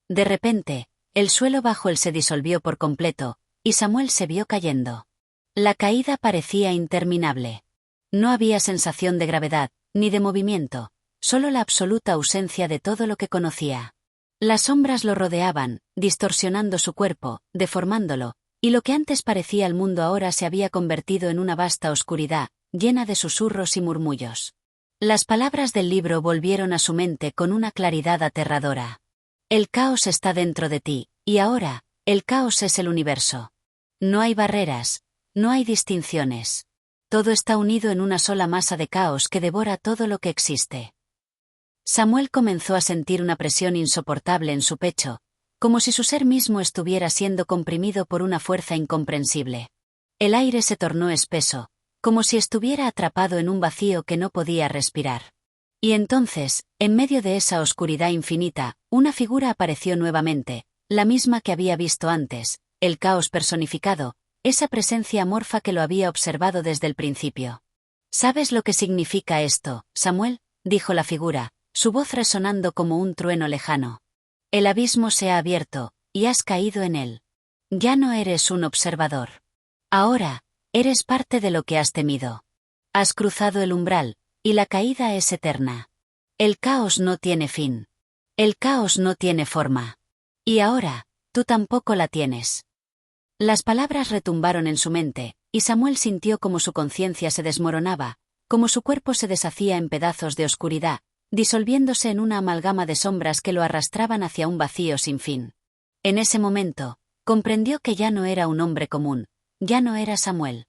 De repente, el suelo bajo él se disolvió por completo, y Samuel se vio cayendo. La caída parecía interminable. No había sensación de gravedad, ni de movimiento, solo la absoluta ausencia de todo lo que conocía. Las sombras lo rodeaban, distorsionando su cuerpo, deformándolo, y lo que antes parecía el mundo ahora se había convertido en una vasta oscuridad, llena de susurros y murmullos. Las palabras del libro volvieron a su mente con una claridad aterradora. El caos está dentro de ti, y ahora, el caos es el universo. No hay barreras, no hay distinciones. Todo está unido en una sola masa de caos que devora todo lo que existe. Samuel comenzó a sentir una presión insoportable en su pecho, como si su ser mismo estuviera siendo comprimido por una fuerza incomprensible. El aire se tornó espeso, como si estuviera atrapado en un vacío que no podía respirar. Y entonces, en medio de esa oscuridad infinita, una figura apareció nuevamente, la misma que había visto antes, el caos personificado, esa presencia amorfa que lo había observado desde el principio. ¿Sabes lo que significa esto, Samuel?, dijo la figura, su voz resonando como un trueno lejano. El abismo se ha abierto, y has caído en él. Ya no eres un observador. Ahora, eres parte de lo que has temido. Has cruzado el umbral, y la caída es eterna. El caos no tiene fin. El caos no tiene forma. Y ahora, tú tampoco la tienes. Las palabras retumbaron en su mente, y Samuel sintió como su conciencia se desmoronaba, como su cuerpo se deshacía en pedazos de oscuridad, disolviéndose en una amalgama de sombras que lo arrastraban hacia un vacío sin fin. En ese momento, comprendió que ya no era un hombre común, ya no era Samuel.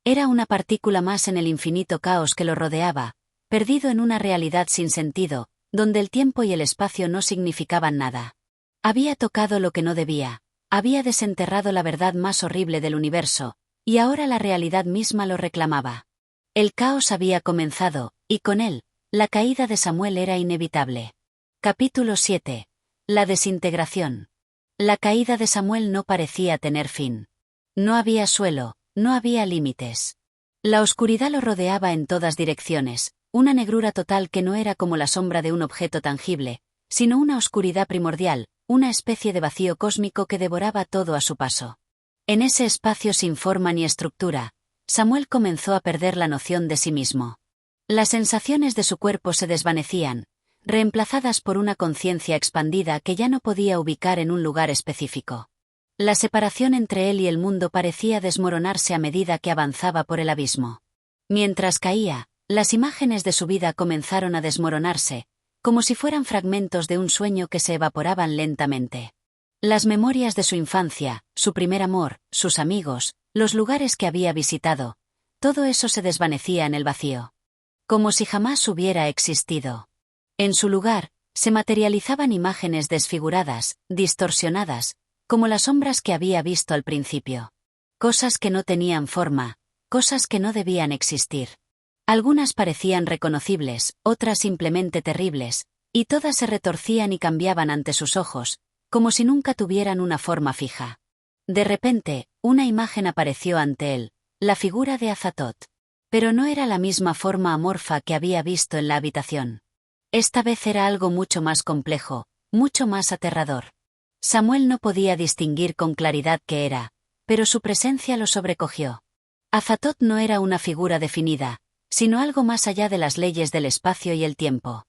Era una partícula más en el infinito caos que lo rodeaba, perdido en una realidad sin sentido, donde el tiempo y el espacio no significaban nada. Había tocado lo que no debía, había desenterrado la verdad más horrible del universo, y ahora la realidad misma lo reclamaba. El caos había comenzado, y con él, la caída de Samuel era inevitable. Capítulo 7. La desintegración. La caída de Samuel no parecía tener fin. No había suelo, no había límites. La oscuridad lo rodeaba en todas direcciones, una negrura total que no era como la sombra de un objeto tangible, sino una oscuridad primordial, una especie de vacío cósmico que devoraba todo a su paso. En ese espacio sin forma ni estructura, Samuel comenzó a perder la noción de sí mismo. Las sensaciones de su cuerpo se desvanecían, reemplazadas por una conciencia expandida que ya no podía ubicar en un lugar específico. La separación entre él y el mundo parecía desmoronarse a medida que avanzaba por el abismo. Mientras caía, las imágenes de su vida comenzaron a desmoronarse, como si fueran fragmentos de un sueño que se evaporaban lentamente. Las memorias de su infancia, su primer amor, sus amigos, los lugares que había visitado, todo eso se desvanecía en el vacío. Como si jamás hubiera existido. En su lugar, se materializaban imágenes desfiguradas, distorsionadas, como las sombras que había visto al principio. Cosas que no tenían forma, cosas que no debían existir. Algunas parecían reconocibles, otras simplemente terribles, y todas se retorcían y cambiaban ante sus ojos, como si nunca tuvieran una forma fija. De repente, una imagen apareció ante él, la figura de Azatoth. Pero no era la misma forma amorfa que había visto en la habitación. Esta vez era algo mucho más complejo, mucho más aterrador. Samuel no podía distinguir con claridad qué era, pero su presencia lo sobrecogió. Azatoth no era una figura definida, sino algo más allá de las leyes del espacio y el tiempo.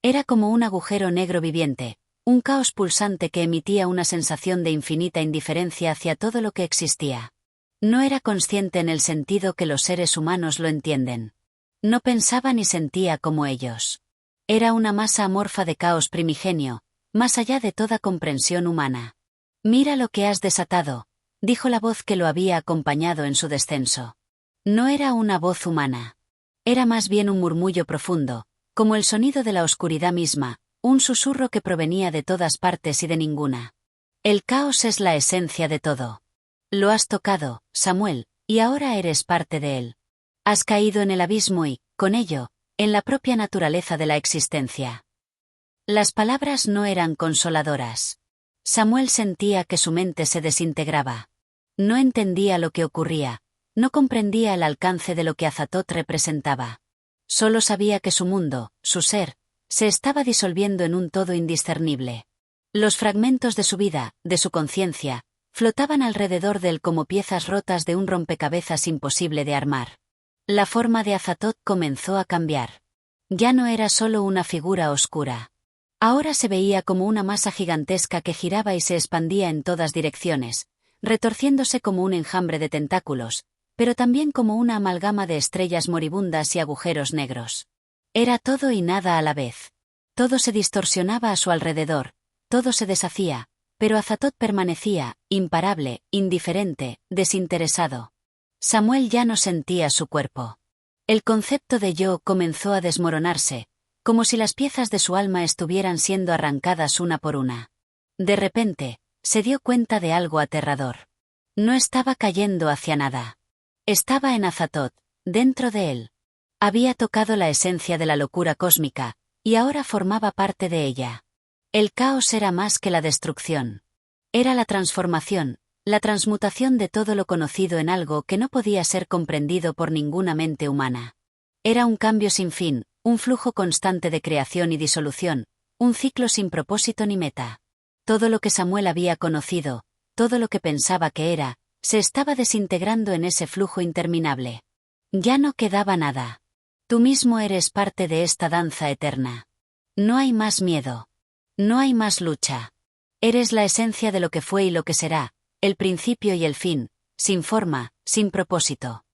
Era como un agujero negro viviente, un caos pulsante que emitía una sensación de infinita indiferencia hacia todo lo que existía. No era consciente en el sentido que los seres humanos lo entienden. No pensaba ni sentía como ellos. Era una masa amorfa de caos primigenio, más allá de toda comprensión humana. «Mira lo que has desatado», dijo la voz que lo había acompañado en su descenso. No era una voz humana. Era más bien un murmullo profundo, como el sonido de la oscuridad misma, un susurro que provenía de todas partes y de ninguna. El caos es la esencia de todo. Lo has tocado, Samuel, y ahora eres parte de él. Has caído en el abismo y, con ello, en la propia naturaleza de la existencia. Las palabras no eran consoladoras. Samuel sentía que su mente se desintegraba. No entendía lo que ocurría, no comprendía el alcance de lo que Azatoth representaba. Solo sabía que su mundo, su ser, se estaba disolviendo en un todo indiscernible. Los fragmentos de su vida, de su conciencia, flotaban alrededor de él como piezas rotas de un rompecabezas imposible de armar. La forma de Azatoth comenzó a cambiar. Ya no era solo una figura oscura. Ahora se veía como una masa gigantesca que giraba y se expandía en todas direcciones, retorciéndose como un enjambre de tentáculos, pero también como una amalgama de estrellas moribundas y agujeros negros. Era todo y nada a la vez. Todo se distorsionaba a su alrededor, todo se deshacía, pero Azatoth permanecía, imparable, indiferente, desinteresado. Samuel ya no sentía su cuerpo. El concepto de yo comenzó a desmoronarse, como si las piezas de su alma estuvieran siendo arrancadas una por una. De repente, se dio cuenta de algo aterrador. No estaba cayendo hacia nada. Estaba en Azathoth, dentro de él. Había tocado la esencia de la locura cósmica, y ahora formaba parte de ella. El caos era más que la destrucción. Era la transformación, la transmutación de todo lo conocido en algo que no podía ser comprendido por ninguna mente humana. Era un cambio sin fin, un flujo constante de creación y disolución, un ciclo sin propósito ni meta. Todo lo que Samuel había conocido, todo lo que pensaba que era, se estaba desintegrando en ese flujo interminable. Ya no quedaba nada. Tú mismo eres parte de esta danza eterna. No hay más miedo. No hay más lucha. Eres la esencia de lo que fue y lo que será, el principio y el fin, sin forma, sin propósito.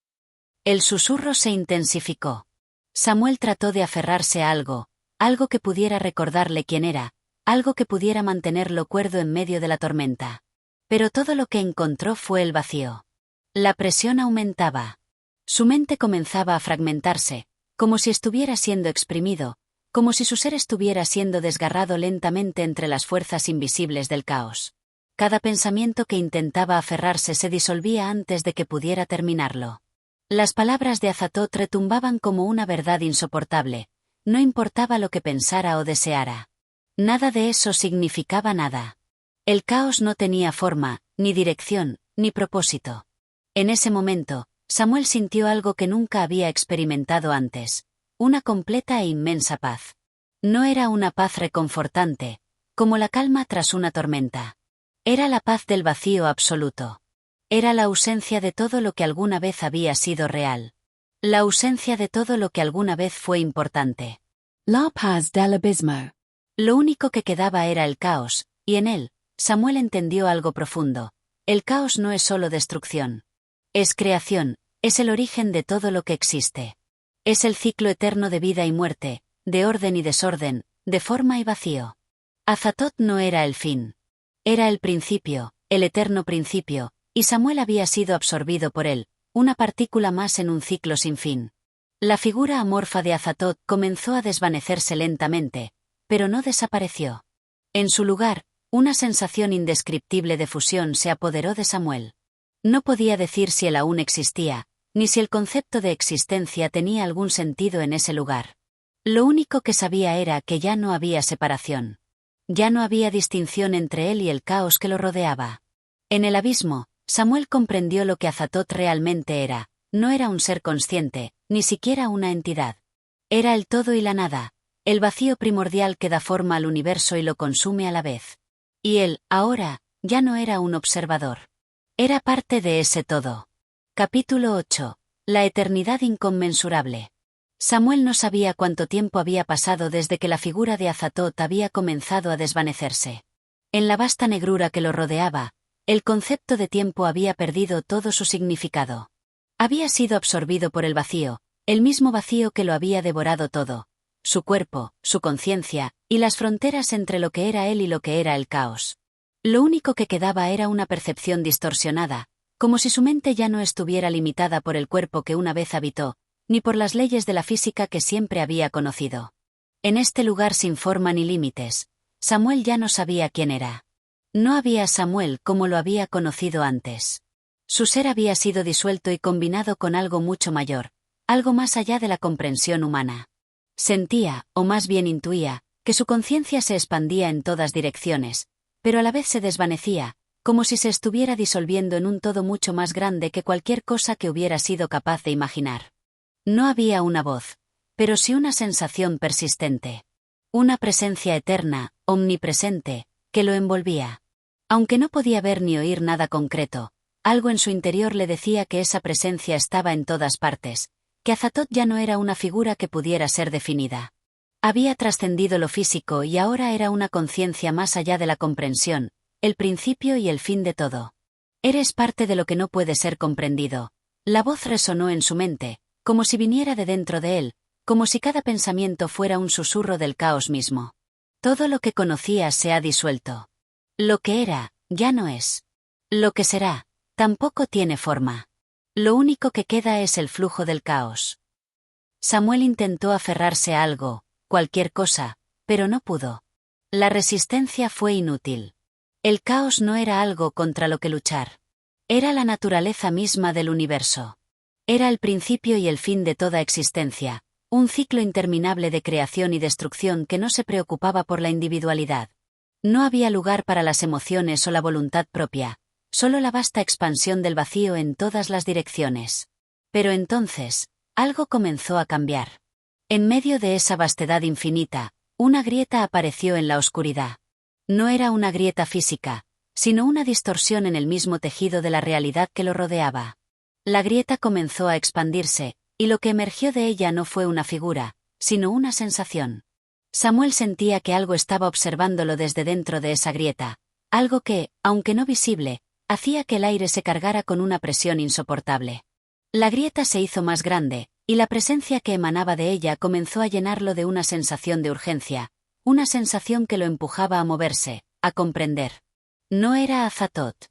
El susurro se intensificó. Samuel trató de aferrarse a algo, algo que pudiera recordarle quién era, algo que pudiera mantenerlo cuerdo en medio de la tormenta. Pero todo lo que encontró fue el vacío. La presión aumentaba. Su mente comenzaba a fragmentarse, como si estuviera siendo exprimido, como si su ser estuviera siendo desgarrado lentamente entre las fuerzas invisibles del caos. Cada pensamiento que intentaba aferrarse se disolvía antes de que pudiera terminarlo. Las palabras de Azathoth retumbaban como una verdad insoportable, no importaba lo que pensara o deseara. Nada de eso significaba nada. El caos no tenía forma, ni dirección, ni propósito. En ese momento, Samuel sintió algo que nunca había experimentado antes, una completa e inmensa paz. No era una paz reconfortante, como la calma tras una tormenta. Era la paz del vacío absoluto. Era la ausencia de todo lo que alguna vez había sido real. La ausencia de todo lo que alguna vez fue importante. La paz del abismo. Lo único que quedaba era el caos, y en él, Samuel entendió algo profundo. El caos no es solo destrucción. Es creación, es el origen de todo lo que existe. Es el ciclo eterno de vida y muerte, de orden y desorden, de forma y vacío. Azathoth no era el fin. Era el principio, el eterno principio, y Samuel había sido absorbido por él, una partícula más en un ciclo sin fin. La figura amorfa de Azathoth comenzó a desvanecerse lentamente, pero no desapareció. En su lugar, una sensación indescriptible de fusión se apoderó de Samuel. No podía decir si él aún existía, ni si el concepto de existencia tenía algún sentido en ese lugar. Lo único que sabía era que ya no había separación. Ya no había distinción entre él y el caos que lo rodeaba. En el abismo, Samuel comprendió lo que Azathoth realmente era. No era un ser consciente, ni siquiera una entidad. Era el todo y la nada, el vacío primordial que da forma al universo y lo consume a la vez. Y él, ahora, ya no era un observador. Era parte de ese todo. Capítulo 8. La eternidad inconmensurable. Samuel no sabía cuánto tiempo había pasado desde que la figura de Azathoth había comenzado a desvanecerse. En la vasta negrura que lo rodeaba, el concepto de tiempo había perdido todo su significado. Había sido absorbido por el vacío, el mismo vacío que lo había devorado todo. Su cuerpo, su conciencia, y las fronteras entre lo que era él y lo que era el caos. Lo único que quedaba era una percepción distorsionada, como si su mente ya no estuviera limitada por el cuerpo que una vez habitó, ni por las leyes de la física que siempre había conocido. En este lugar sin forma ni límites, Samuel ya no sabía quién era. No había Samuel como lo había conocido antes. Su ser había sido disuelto y combinado con algo mucho mayor, algo más allá de la comprensión humana. Sentía, o más bien intuía, que su conciencia se expandía en todas direcciones, pero a la vez se desvanecía, como si se estuviera disolviendo en un todo mucho más grande que cualquier cosa que hubiera sido capaz de imaginar. No había una voz, pero sí una sensación persistente. Una presencia eterna, omnipresente, que lo envolvía. Aunque no podía ver ni oír nada concreto, algo en su interior le decía que esa presencia estaba en todas partes, que Azathoth ya no era una figura que pudiera ser definida. Había trascendido lo físico y ahora era una conciencia más allá de la comprensión, el principio y el fin de todo. Eres parte de lo que no puede ser comprendido. La voz resonó en su mente, como si viniera de dentro de él, como si cada pensamiento fuera un susurro del caos mismo. Todo lo que conocía se ha disuelto. Lo que era, ya no es. Lo que será, tampoco tiene forma. Lo único que queda es el flujo del caos. Samuel intentó aferrarse a algo, cualquier cosa, pero no pudo. La resistencia fue inútil. El caos no era algo contra lo que luchar. Era la naturaleza misma del universo. Era el principio y el fin de toda existencia, un ciclo interminable de creación y destrucción que no se preocupaba por la individualidad. No había lugar para las emociones o la voluntad propia, solo la vasta expansión del vacío en todas las direcciones. Pero entonces, algo comenzó a cambiar. En medio de esa vastedad infinita, una grieta apareció en la oscuridad. No era una grieta física, sino una distorsión en el mismo tejido de la realidad que lo rodeaba. La grieta comenzó a expandirse, y lo que emergió de ella no fue una figura, sino una sensación. Samuel sentía que algo estaba observándolo desde dentro de esa grieta, algo que, aunque no visible, hacía que el aire se cargara con una presión insoportable. La grieta se hizo más grande, y la presencia que emanaba de ella comenzó a llenarlo de una sensación de urgencia, una sensación que lo empujaba a moverse, a comprender. No era Azathoth.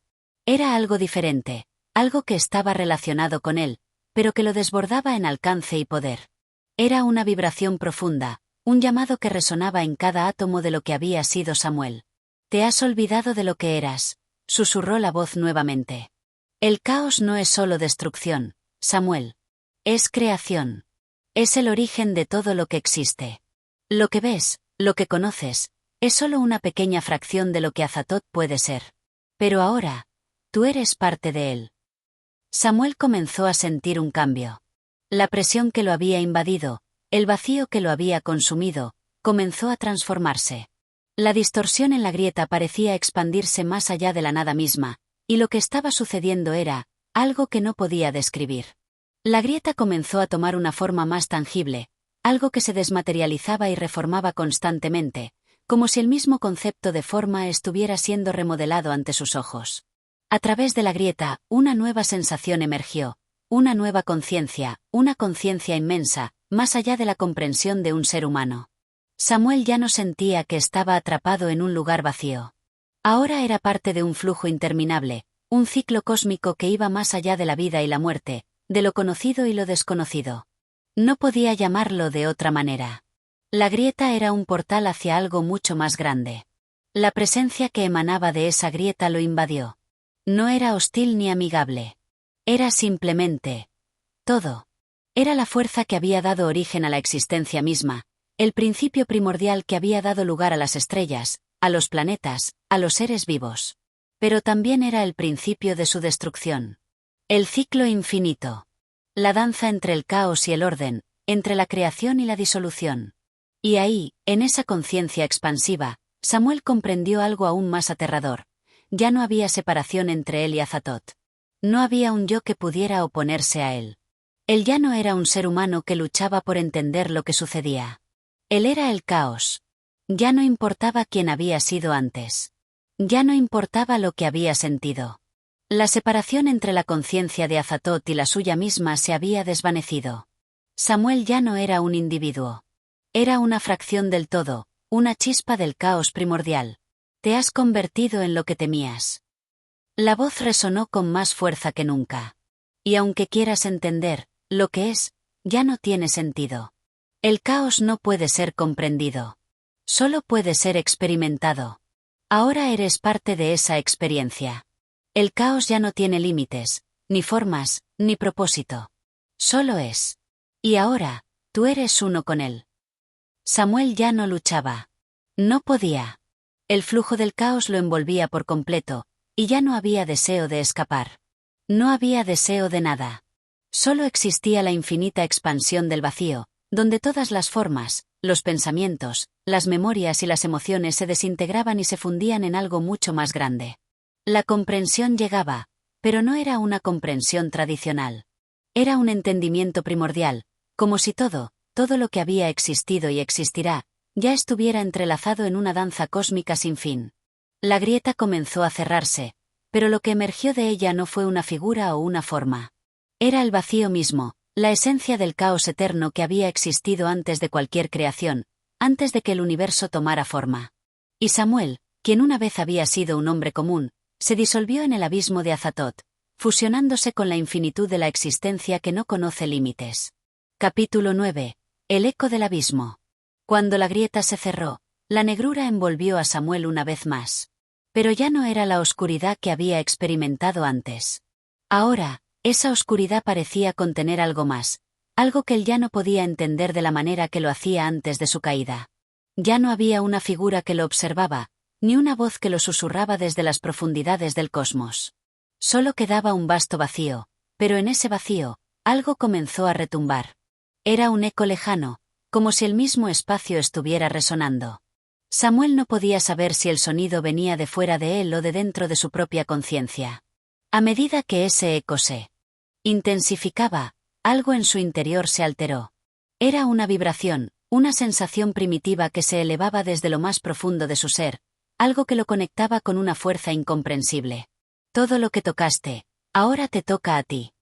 Era algo diferente, algo que estaba relacionado con él, pero que lo desbordaba en alcance y poder. Era una vibración profunda, un llamado que resonaba en cada átomo de lo que había sido Samuel. «Te has olvidado de lo que eras», susurró la voz nuevamente. «El caos no es solo destrucción, Samuel. Es creación. Es el origen de todo lo que existe. Lo que ves, lo que conoces, es solo una pequeña fracción de lo que Azathoth puede ser. Pero ahora, tú eres parte de él». Samuel comenzó a sentir un cambio. La presión que lo había invadido, el vacío que lo había consumido, comenzó a transformarse. La distorsión en la grieta parecía expandirse más allá de la nada misma, y lo que estaba sucediendo era algo que no podía describir. La grieta comenzó a tomar una forma más tangible, algo que se desmaterializaba y reformaba constantemente, como si el mismo concepto de forma estuviera siendo remodelado ante sus ojos. A través de la grieta, una nueva sensación emergió, una nueva conciencia, una conciencia inmensa, más allá de la comprensión de un ser humano. Samuel ya no sentía que estaba atrapado en un lugar vacío. Ahora era parte de un flujo interminable, un ciclo cósmico que iba más allá de la vida y la muerte, de lo conocido y lo desconocido. No podía llamarlo de otra manera. La grieta era un portal hacia algo mucho más grande. La presencia que emanaba de esa grieta lo invadió. No era hostil ni amigable. Era simplemente todo. Era la fuerza que había dado origen a la existencia misma, el principio primordial que había dado lugar a las estrellas, a los planetas, a los seres vivos. Pero también era el principio de su destrucción. El ciclo infinito. La danza entre el caos y el orden, entre la creación y la disolución. Y ahí, en esa conciencia expansiva, Samuel comprendió algo aún más aterrador. Ya no había separación entre él y Azathoth. No había un yo que pudiera oponerse a él. Él ya no era un ser humano que luchaba por entender lo que sucedía. Él era el caos. Ya no importaba quién había sido antes. Ya no importaba lo que había sentido. La separación entre la conciencia de Azathoth y la suya misma se había desvanecido. Samuel ya no era un individuo. Era una fracción del todo, una chispa del caos primordial. Te has convertido en lo que temías. La voz resonó con más fuerza que nunca. Y aunque quieras entender lo que es, ya no tiene sentido. El caos no puede ser comprendido. Solo puede ser experimentado. Ahora eres parte de esa experiencia. El caos ya no tiene límites, ni formas, ni propósito. Solo es. Y ahora, tú eres uno con él. Samuel ya no luchaba. No podía. El flujo del caos lo envolvía por completo, y ya no había deseo de escapar. No había deseo de nada. Solo existía la infinita expansión del vacío, donde todas las formas, los pensamientos, las memorias y las emociones se desintegraban y se fundían en algo mucho más grande. La comprensión llegaba, pero no era una comprensión tradicional. Era un entendimiento primordial, como si todo lo que había existido y existirá, ya estuviera entrelazado en una danza cósmica sin fin. La grieta comenzó a cerrarse, pero lo que emergió de ella no fue una figura o una forma. Era el vacío mismo, la esencia del caos eterno que había existido antes de cualquier creación, antes de que el universo tomara forma. Y Samuel, quien una vez había sido un hombre común, se disolvió en el abismo de Azathoth, fusionándose con la infinitud de la existencia que no conoce límites. Capítulo 9. El eco del abismo. Cuando la grieta se cerró, la negrura envolvió a Samuel una vez más. Pero ya no era la oscuridad que había experimentado antes. Ahora, Esa oscuridad parecía contener algo más, algo que él ya no podía entender de la manera que lo hacía antes de su caída. Ya no había una figura que lo observaba, ni una voz que lo susurraba desde las profundidades del cosmos. Solo quedaba un vasto vacío, pero en ese vacío, algo comenzó a retumbar. Era un eco lejano, como si el mismo espacio estuviera resonando. Samuel no podía saber si el sonido venía de fuera de él o de dentro de su propia conciencia. A medida que ese eco se intensificaba, algo en su interior se alteró. Era una vibración, una sensación primitiva que se elevaba desde lo más profundo de su ser, algo que lo conectaba con una fuerza incomprensible. Todo lo que tocaste, ahora te toca a ti.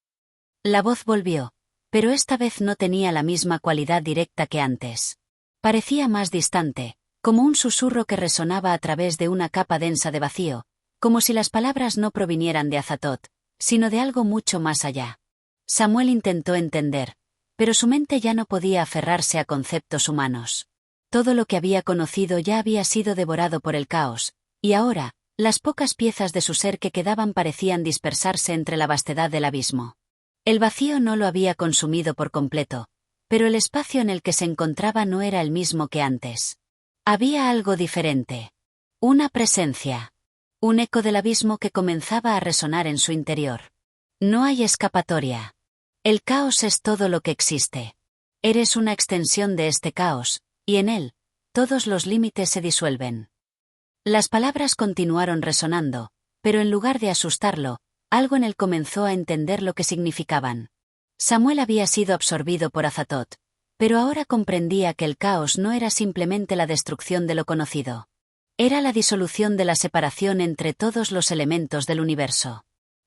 La voz volvió, pero esta vez no tenía la misma cualidad directa que antes. Parecía más distante, como un susurro que resonaba a través de una capa densa de vacío, como si las palabras no provinieran de Azatoth, sino de algo mucho más allá. Samuel intentó entender, pero su mente ya no podía aferrarse a conceptos humanos. Todo lo que había conocido ya había sido devorado por el caos, y ahora, las pocas piezas de su ser que quedaban parecían dispersarse entre la vastedad del abismo. El vacío no lo había consumido por completo, pero el espacio en el que se encontraba no era el mismo que antes. Había algo diferente. Una presencia. Un eco del abismo que comenzaba a resonar en su interior. No hay escapatoria. El caos es todo lo que existe. Eres una extensión de este caos, y en él, todos los límites se disuelven. Las palabras continuaron resonando, pero en lugar de asustarlo, algo en él comenzó a entender lo que significaban. Samuel había sido absorbido por Azatoth, pero ahora comprendía que el caos no era simplemente la destrucción de lo conocido. Era la disolución de la separación entre todos los elementos del universo.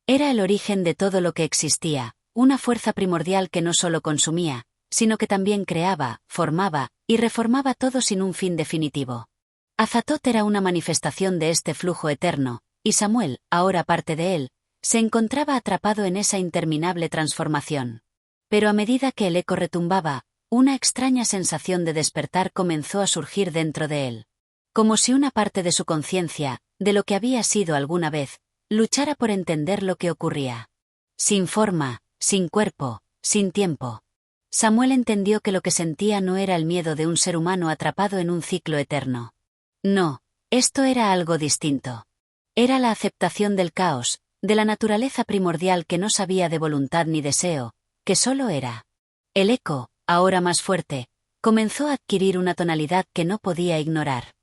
Era el origen de todo lo que existía, una fuerza primordial que no solo consumía, sino que también creaba, formaba, y reformaba todo sin un fin definitivo. Azatoth era una manifestación de este flujo eterno, y Samuel, ahora parte de él, se encontraba atrapado en esa interminable transformación. Pero a medida que el eco retumbaba, una extraña sensación de despertar comenzó a surgir dentro de él. Como si una parte de su conciencia, de lo que había sido alguna vez, luchara por entender lo que ocurría. Sin forma, sin cuerpo, sin tiempo. Samuel entendió que lo que sentía no era el miedo de un ser humano atrapado en un ciclo eterno. No, esto era algo distinto. Era la aceptación del caos, de la naturaleza primordial que no sabía de voluntad ni deseo, que solo era. El eco, ahora más fuerte, comenzó a adquirir una tonalidad que no podía ignorar.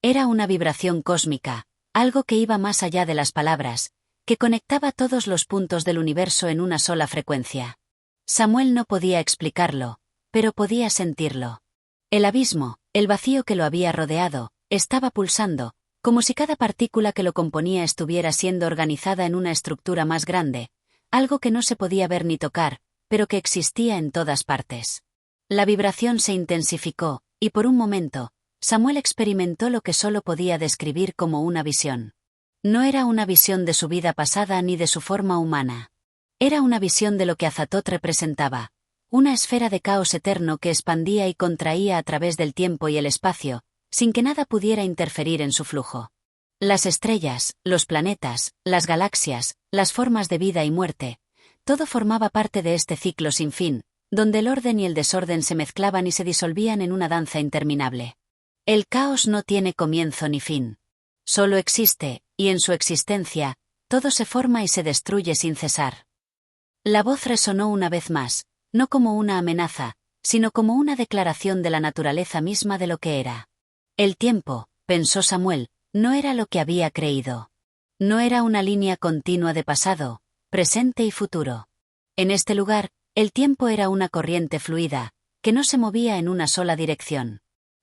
Era una vibración cósmica, algo que iba más allá de las palabras, que conectaba todos los puntos del universo en una sola frecuencia. Samuel no podía explicarlo, pero podía sentirlo. El abismo, el vacío que lo había rodeado, estaba pulsando, como si cada partícula que lo componía estuviera siendo organizada en una estructura más grande, algo que no se podía ver ni tocar, pero que existía en todas partes. La vibración se intensificó, y por un momento, Samuel experimentó lo que solo podía describir como una visión. No era una visión de su vida pasada ni de su forma humana. Era una visión de lo que Azatoth representaba, una esfera de caos eterno que expandía y contraía a través del tiempo y el espacio, sin que nada pudiera interferir en su flujo. Las estrellas, los planetas, las galaxias, las formas de vida y muerte, todo formaba parte de este ciclo sin fin, donde el orden y el desorden se mezclaban y se disolvían en una danza interminable. El caos no tiene comienzo ni fin. Solo existe, y en su existencia, todo se forma y se destruye sin cesar. La voz resonó una vez más, no como una amenaza, sino como una declaración de la naturaleza misma de lo que era. El tiempo, pensó Samuel, no era lo que había creído. No era una línea continua de pasado, presente y futuro. En este lugar, el tiempo era una corriente fluida, que no se movía en una sola dirección.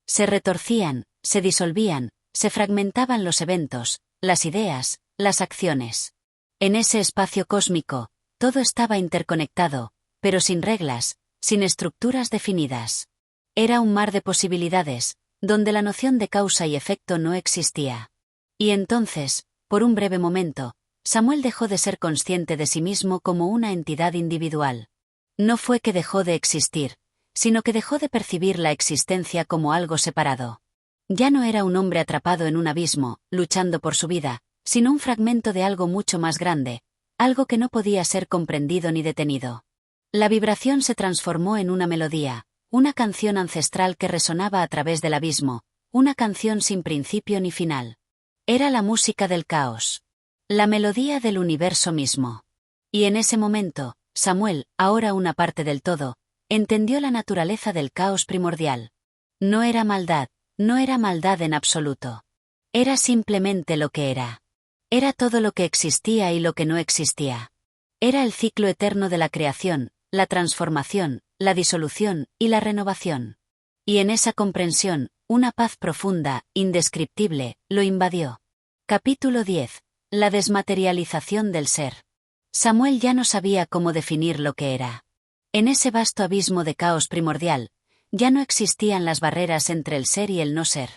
Se retorcían, se disolvían, se fragmentaban los eventos, las ideas, las acciones. En ese espacio cósmico, todo estaba interconectado, pero sin reglas, sin estructuras definidas. Era un mar de posibilidades, donde la noción de causa y efecto no existía. Y entonces, por un breve momento, Samuel dejó de ser consciente de sí mismo como una entidad individual. No fue que dejó de existir, sino que dejó de percibir la existencia como algo separado. Ya no era un hombre atrapado en un abismo, luchando por su vida, sino un fragmento de algo mucho más grande, algo que no podía ser comprendido ni detenido. La vibración se transformó en una melodía, una canción ancestral que resonaba a través del abismo, una canción sin principio ni final. Era la música del caos. La melodía del universo mismo. Y en ese momento, Samuel, ahora una parte del todo, entendió la naturaleza del caos primordial. No era maldad en absoluto. Era simplemente lo que era. Era todo lo que existía y lo que no existía. Era el ciclo eterno de la creación, la transformación, la disolución y la renovación. Y en esa comprensión, una paz profunda, indescriptible, lo invadió. Capítulo 10. La desmaterialización del ser. Samuel ya no sabía cómo definir lo que era. En ese vasto abismo de caos primordial, ya no existían las barreras entre el ser y el no ser.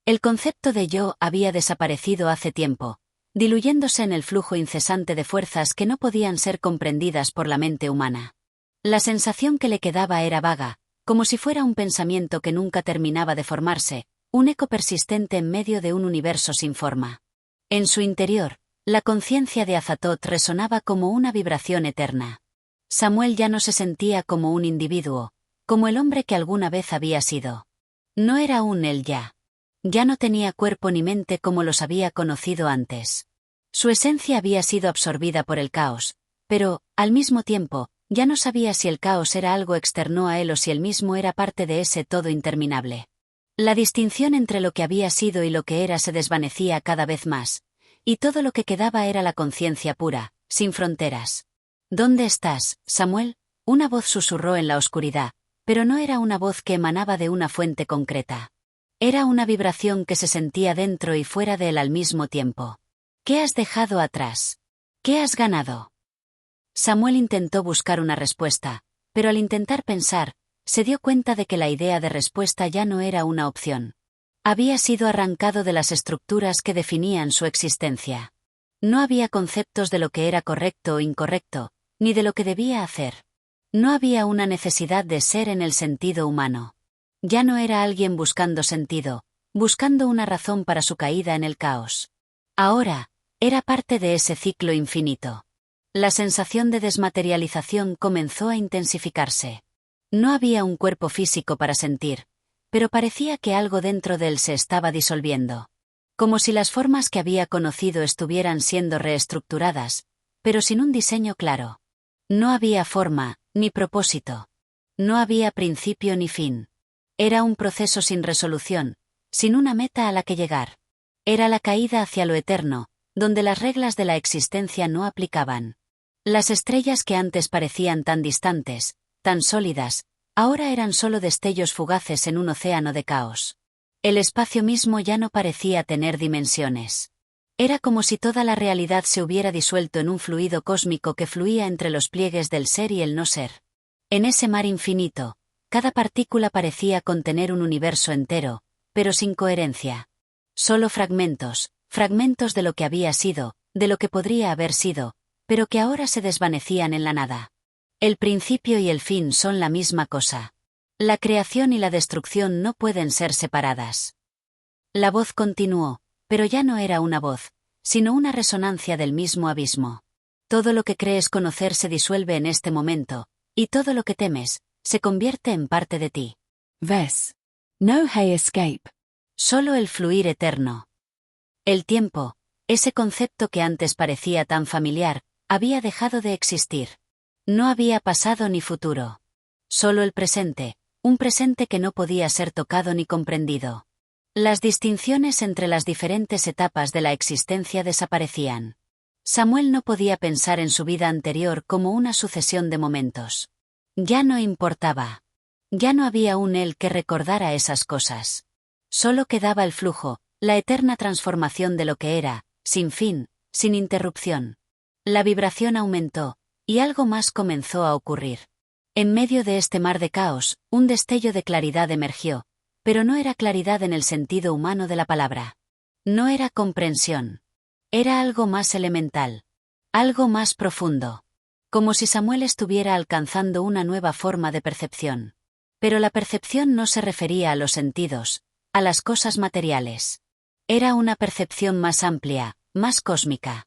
El concepto de yo había desaparecido hace tiempo, diluyéndose en el flujo incesante de fuerzas que no podían ser comprendidas por la mente humana. La sensación que le quedaba era vaga, como si fuera un pensamiento que nunca terminaba de formarse, un eco persistente en medio de un universo sin forma. En su interior, la conciencia de Azatoth resonaba como una vibración eterna. Samuel ya no se sentía como un individuo, como el hombre que alguna vez había sido. No era un él ya. Ya no tenía cuerpo ni mente como los había conocido antes. Su esencia había sido absorbida por el caos, pero, al mismo tiempo, ya no sabía si el caos era algo externo a él o si él mismo era parte de ese todo interminable. La distinción entre lo que había sido y lo que era se desvanecía cada vez más, y todo lo que quedaba era la conciencia pura, sin fronteras. ¿Dónde estás, Samuel? Una voz susurró en la oscuridad, pero no era una voz que emanaba de una fuente concreta. Era una vibración que se sentía dentro y fuera de él al mismo tiempo. ¿Qué has dejado atrás? ¿Qué has ganado? Samuel intentó buscar una respuesta, pero al intentar pensar, se dio cuenta de que la idea de respuesta ya no era una opción. Había sido arrancado de las estructuras que definían su existencia. No había conceptos de lo que era correcto o incorrecto, ni de lo que debía hacer. No había una necesidad de ser en el sentido humano. Ya no era alguien buscando sentido, buscando una razón para su caída en el caos. Ahora, era parte de ese ciclo infinito. La sensación de desmaterialización comenzó a intensificarse. No había un cuerpo físico para sentir, pero parecía que algo dentro de él se estaba disolviendo. Como si las formas que había conocido estuvieran siendo reestructuradas, pero sin un diseño claro. No había forma, ni propósito. No había principio ni fin. Era un proceso sin resolución, sin una meta a la que llegar. Era la caída hacia lo eterno, donde las reglas de la existencia no aplicaban. Las estrellas que antes parecían tan distantes, tan sólidas, ahora eran solo destellos fugaces en un océano de caos. El espacio mismo ya no parecía tener dimensiones. Era como si toda la realidad se hubiera disuelto en un fluido cósmico que fluía entre los pliegues del ser y el no ser. En ese mar infinito, cada partícula parecía contener un universo entero, pero sin coherencia. Solo fragmentos de lo que había sido, de lo que podría haber sido, pero que ahora se desvanecían en la nada. El principio y el fin son la misma cosa. La creación y la destrucción no pueden ser separadas. La voz continuó, pero ya no era una voz, sino una resonancia del mismo abismo. Todo lo que crees conocer se disuelve en este momento, y todo lo que temes, se convierte en parte de ti. Ves. No hay escape. Solo el fluir eterno. El tiempo, ese concepto que antes parecía tan familiar, había dejado de existir. No había pasado ni futuro. Solo el presente, un presente que no podía ser tocado ni comprendido. Las distinciones entre las diferentes etapas de la existencia desaparecían. Samuel no podía pensar en su vida anterior como una sucesión de momentos. Ya no importaba. Ya no había un él que recordara esas cosas. Solo quedaba el flujo, la eterna transformación de lo que era, sin fin, sin interrupción. La vibración aumentó, y algo más comenzó a ocurrir. En medio de este mar de caos, un destello de claridad emergió, pero no era claridad en el sentido humano de la palabra. No era comprensión. Era algo más elemental. Algo más profundo. Como si Samuel estuviera alcanzando una nueva forma de percepción. Pero la percepción no se refería a los sentidos, a las cosas materiales. Era una percepción más amplia, más cósmica.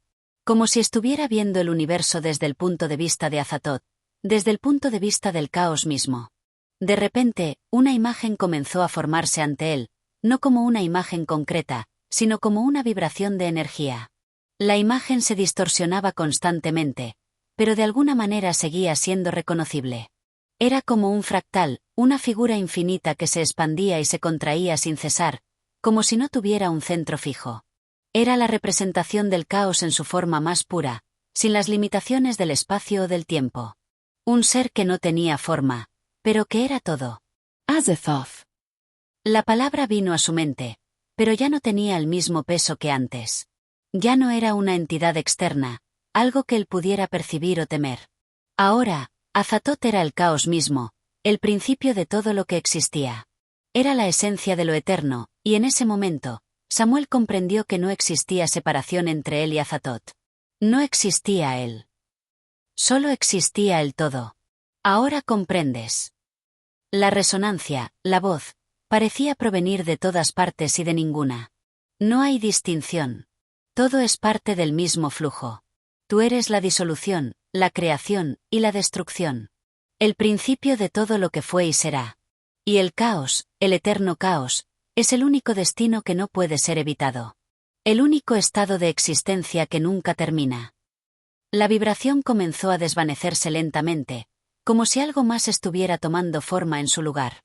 Como si estuviera viendo el universo desde el punto de vista de Azathoth, desde el punto de vista del caos mismo. De repente, una imagen comenzó a formarse ante él, no como una imagen concreta, sino como una vibración de energía. La imagen se distorsionaba constantemente, pero de alguna manera seguía siendo reconocible. Era como un fractal, una figura infinita que se expandía y se contraía sin cesar, como si no tuviera un centro fijo. Era la representación del caos en su forma más pura, sin las limitaciones del espacio o del tiempo. Un ser que no tenía forma, pero que era todo. Azathoth. La palabra vino a su mente, pero ya no tenía el mismo peso que antes. Ya no era una entidad externa, algo que él pudiera percibir o temer. Ahora, Azathoth era el caos mismo, el principio de todo lo que existía. Era la esencia de lo eterno, y en ese momento, Samuel comprendió que no existía separación entre él y Azathoth. No existía él. Solo existía el todo. Ahora comprendes. La resonancia, la voz, parecía provenir de todas partes y de ninguna. No hay distinción. Todo es parte del mismo flujo. Tú eres la disolución, la creación y la destrucción. El principio de todo lo que fue y será. Y el caos, el eterno caos, es el único destino que no puede ser evitado. El único estado de existencia que nunca termina. La vibración comenzó a desvanecerse lentamente, como si algo más estuviera tomando forma en su lugar.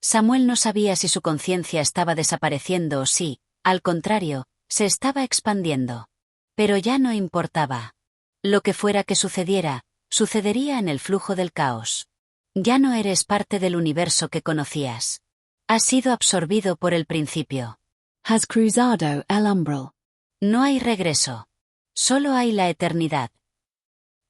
Samuel no sabía si su conciencia estaba desapareciendo o si, al contrario, se estaba expandiendo. Pero ya no importaba. Lo que fuera que sucediera, sucedería en el flujo del caos. Ya no eres parte del universo que conocías. Has sido absorbido por el principio. Has cruzado el umbral. No hay regreso. Solo hay la eternidad.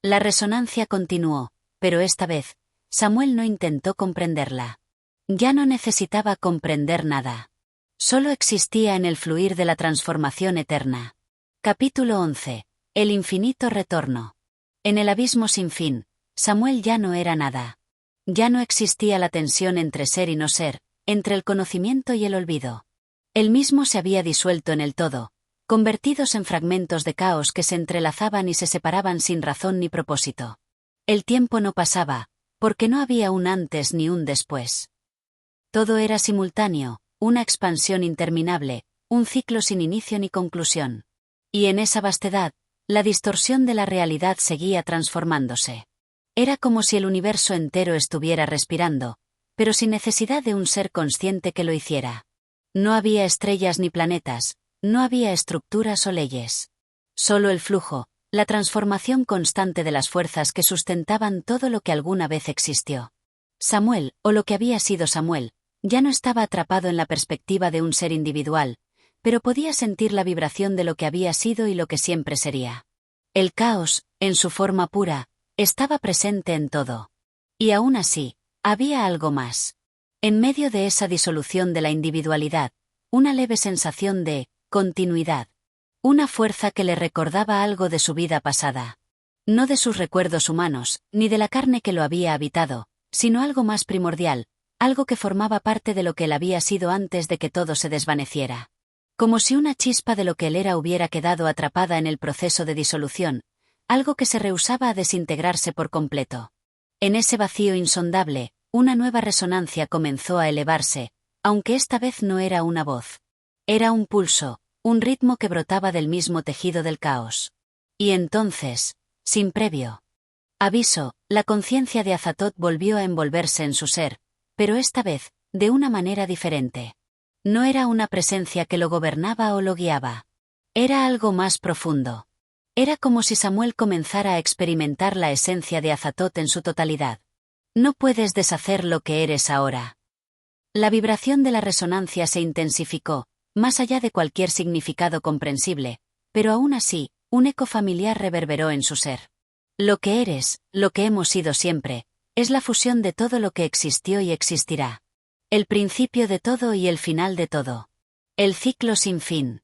La resonancia continuó, pero esta vez, Samuel no intentó comprenderla. Ya no necesitaba comprender nada. Solo existía en el fluir de la transformación eterna. Capítulo 11. El infinito retorno. En el abismo sin fin, Samuel ya no era nada. Ya no existía la tensión entre ser y no ser, entre el conocimiento y el olvido. Él mismo se había disuelto en el todo, convertidos en fragmentos de caos que se entrelazaban y se separaban sin razón ni propósito. El tiempo no pasaba, porque no había un antes ni un después. Todo era simultáneo, una expansión interminable, un ciclo sin inicio ni conclusión. Y en esa vastedad, la distorsión de la realidad seguía transformándose. Era como si el universo entero estuviera respirando, pero sin necesidad de un ser consciente que lo hiciera. No había estrellas ni planetas, no había estructuras o leyes. Solo el flujo, la transformación constante de las fuerzas que sustentaban todo lo que alguna vez existió. Samuel, o lo que había sido Samuel, ya no estaba atrapado en la perspectiva de un ser individual, pero podía sentir la vibración de lo que había sido y lo que siempre sería. El caos, en su forma pura, estaba presente en todo. Y aún así, había algo más. En medio de esa disolución de la individualidad, una leve sensación de continuidad. Una fuerza que le recordaba algo de su vida pasada. No de sus recuerdos humanos, ni de la carne que lo había habitado, sino algo más primordial, algo que formaba parte de lo que él había sido antes de que todo se desvaneciera. Como si una chispa de lo que él era hubiera quedado atrapada en el proceso de disolución, algo que se rehusaba a desintegrarse por completo. En ese vacío insondable, una nueva resonancia comenzó a elevarse, aunque esta vez no era una voz. Era un pulso, un ritmo que brotaba del mismo tejido del caos. Y entonces, sin previo aviso, la conciencia de Azathoth volvió a envolverse en su ser, pero esta vez, de una manera diferente. No era una presencia que lo gobernaba o lo guiaba. Era algo más profundo. Era como si Samuel comenzara a experimentar la esencia de Azathoth en su totalidad. No puedes deshacer lo que eres ahora. La vibración de la resonancia se intensificó, más allá de cualquier significado comprensible, pero aún así, un eco familiar reverberó en su ser. Lo que eres, lo que hemos sido siempre, es la fusión de todo lo que existió y existirá. El principio de todo y el final de todo. El ciclo sin fin.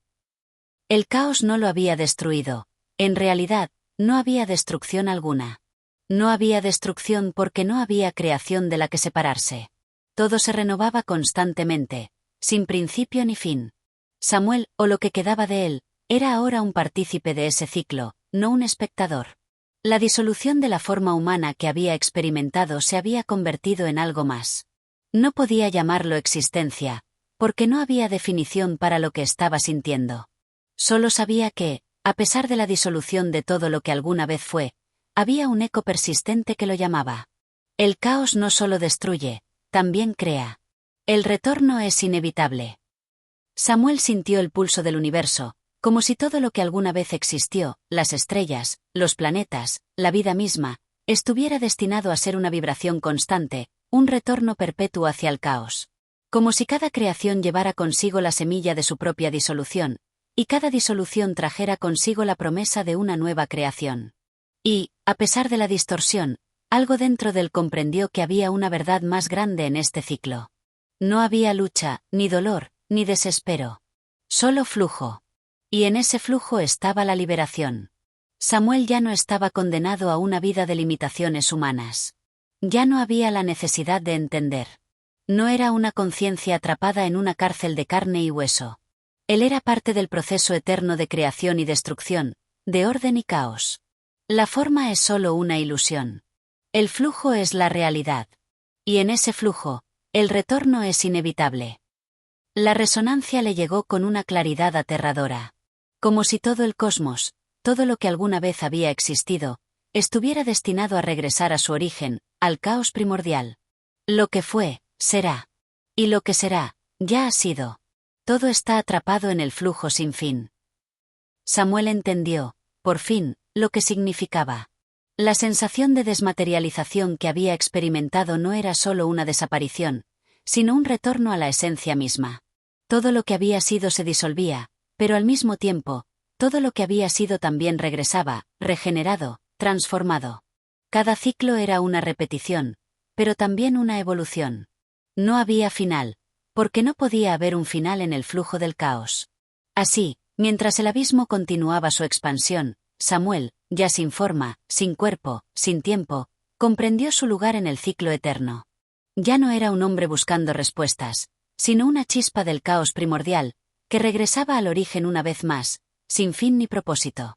El caos no lo había destruido. En realidad, no había destrucción alguna. No había destrucción porque no había creación de la que separarse. Todo se renovaba constantemente, sin principio ni fin. Samuel, o lo que quedaba de él, era ahora un partícipe de ese ciclo, no un espectador. La disolución de la forma humana que había experimentado se había convertido en algo más. No podía llamarlo existencia, porque no había definición para lo que estaba sintiendo. Solo sabía que, a pesar de la disolución de todo lo que alguna vez fue, había un eco persistente que lo llamaba. El caos no solo destruye, también crea. El retorno es inevitable. Samuel sintió el pulso del universo, como si todo lo que alguna vez existió, las estrellas, los planetas, la vida misma, estuviera destinado a ser una vibración constante, un retorno perpetuo hacia el caos. Como si cada creación llevara consigo la semilla de su propia disolución, y cada disolución trajera consigo la promesa de una nueva creación. Y, a pesar de la distorsión, algo dentro de él comprendió que había una verdad más grande en este ciclo. No había lucha, ni dolor, ni desespero. Solo flujo. Y en ese flujo estaba la liberación. Samuel ya no estaba condenado a una vida de limitaciones humanas. Ya no había la necesidad de entender. No era una conciencia atrapada en una cárcel de carne y hueso. Él era parte del proceso eterno de creación y destrucción, de orden y caos. La forma es solo una ilusión. El flujo es la realidad. Y en ese flujo, el retorno es inevitable. La resonancia le llegó con una claridad aterradora. Como si todo el cosmos, todo lo que alguna vez había existido, estuviera destinado a regresar a su origen, al caos primordial. Lo que fue, será. Y lo que será, ya ha sido. Todo está atrapado en el flujo sin fin. Samuel entendió, por fin, lo que significaba. La sensación de desmaterialización que había experimentado no era solo una desaparición, sino un retorno a la esencia misma. Todo lo que había sido se disolvía, pero al mismo tiempo, todo lo que había sido también regresaba, regenerado, transformado. Cada ciclo era una repetición, pero también una evolución. No había final, porque no podía haber un final en el flujo del caos. Así, mientras el abismo continuaba su expansión, Samuel, ya sin forma, sin cuerpo, sin tiempo, comprendió su lugar en el ciclo eterno. Ya no era un hombre buscando respuestas, sino una chispa del caos primordial, que regresaba al origen una vez más, sin fin ni propósito.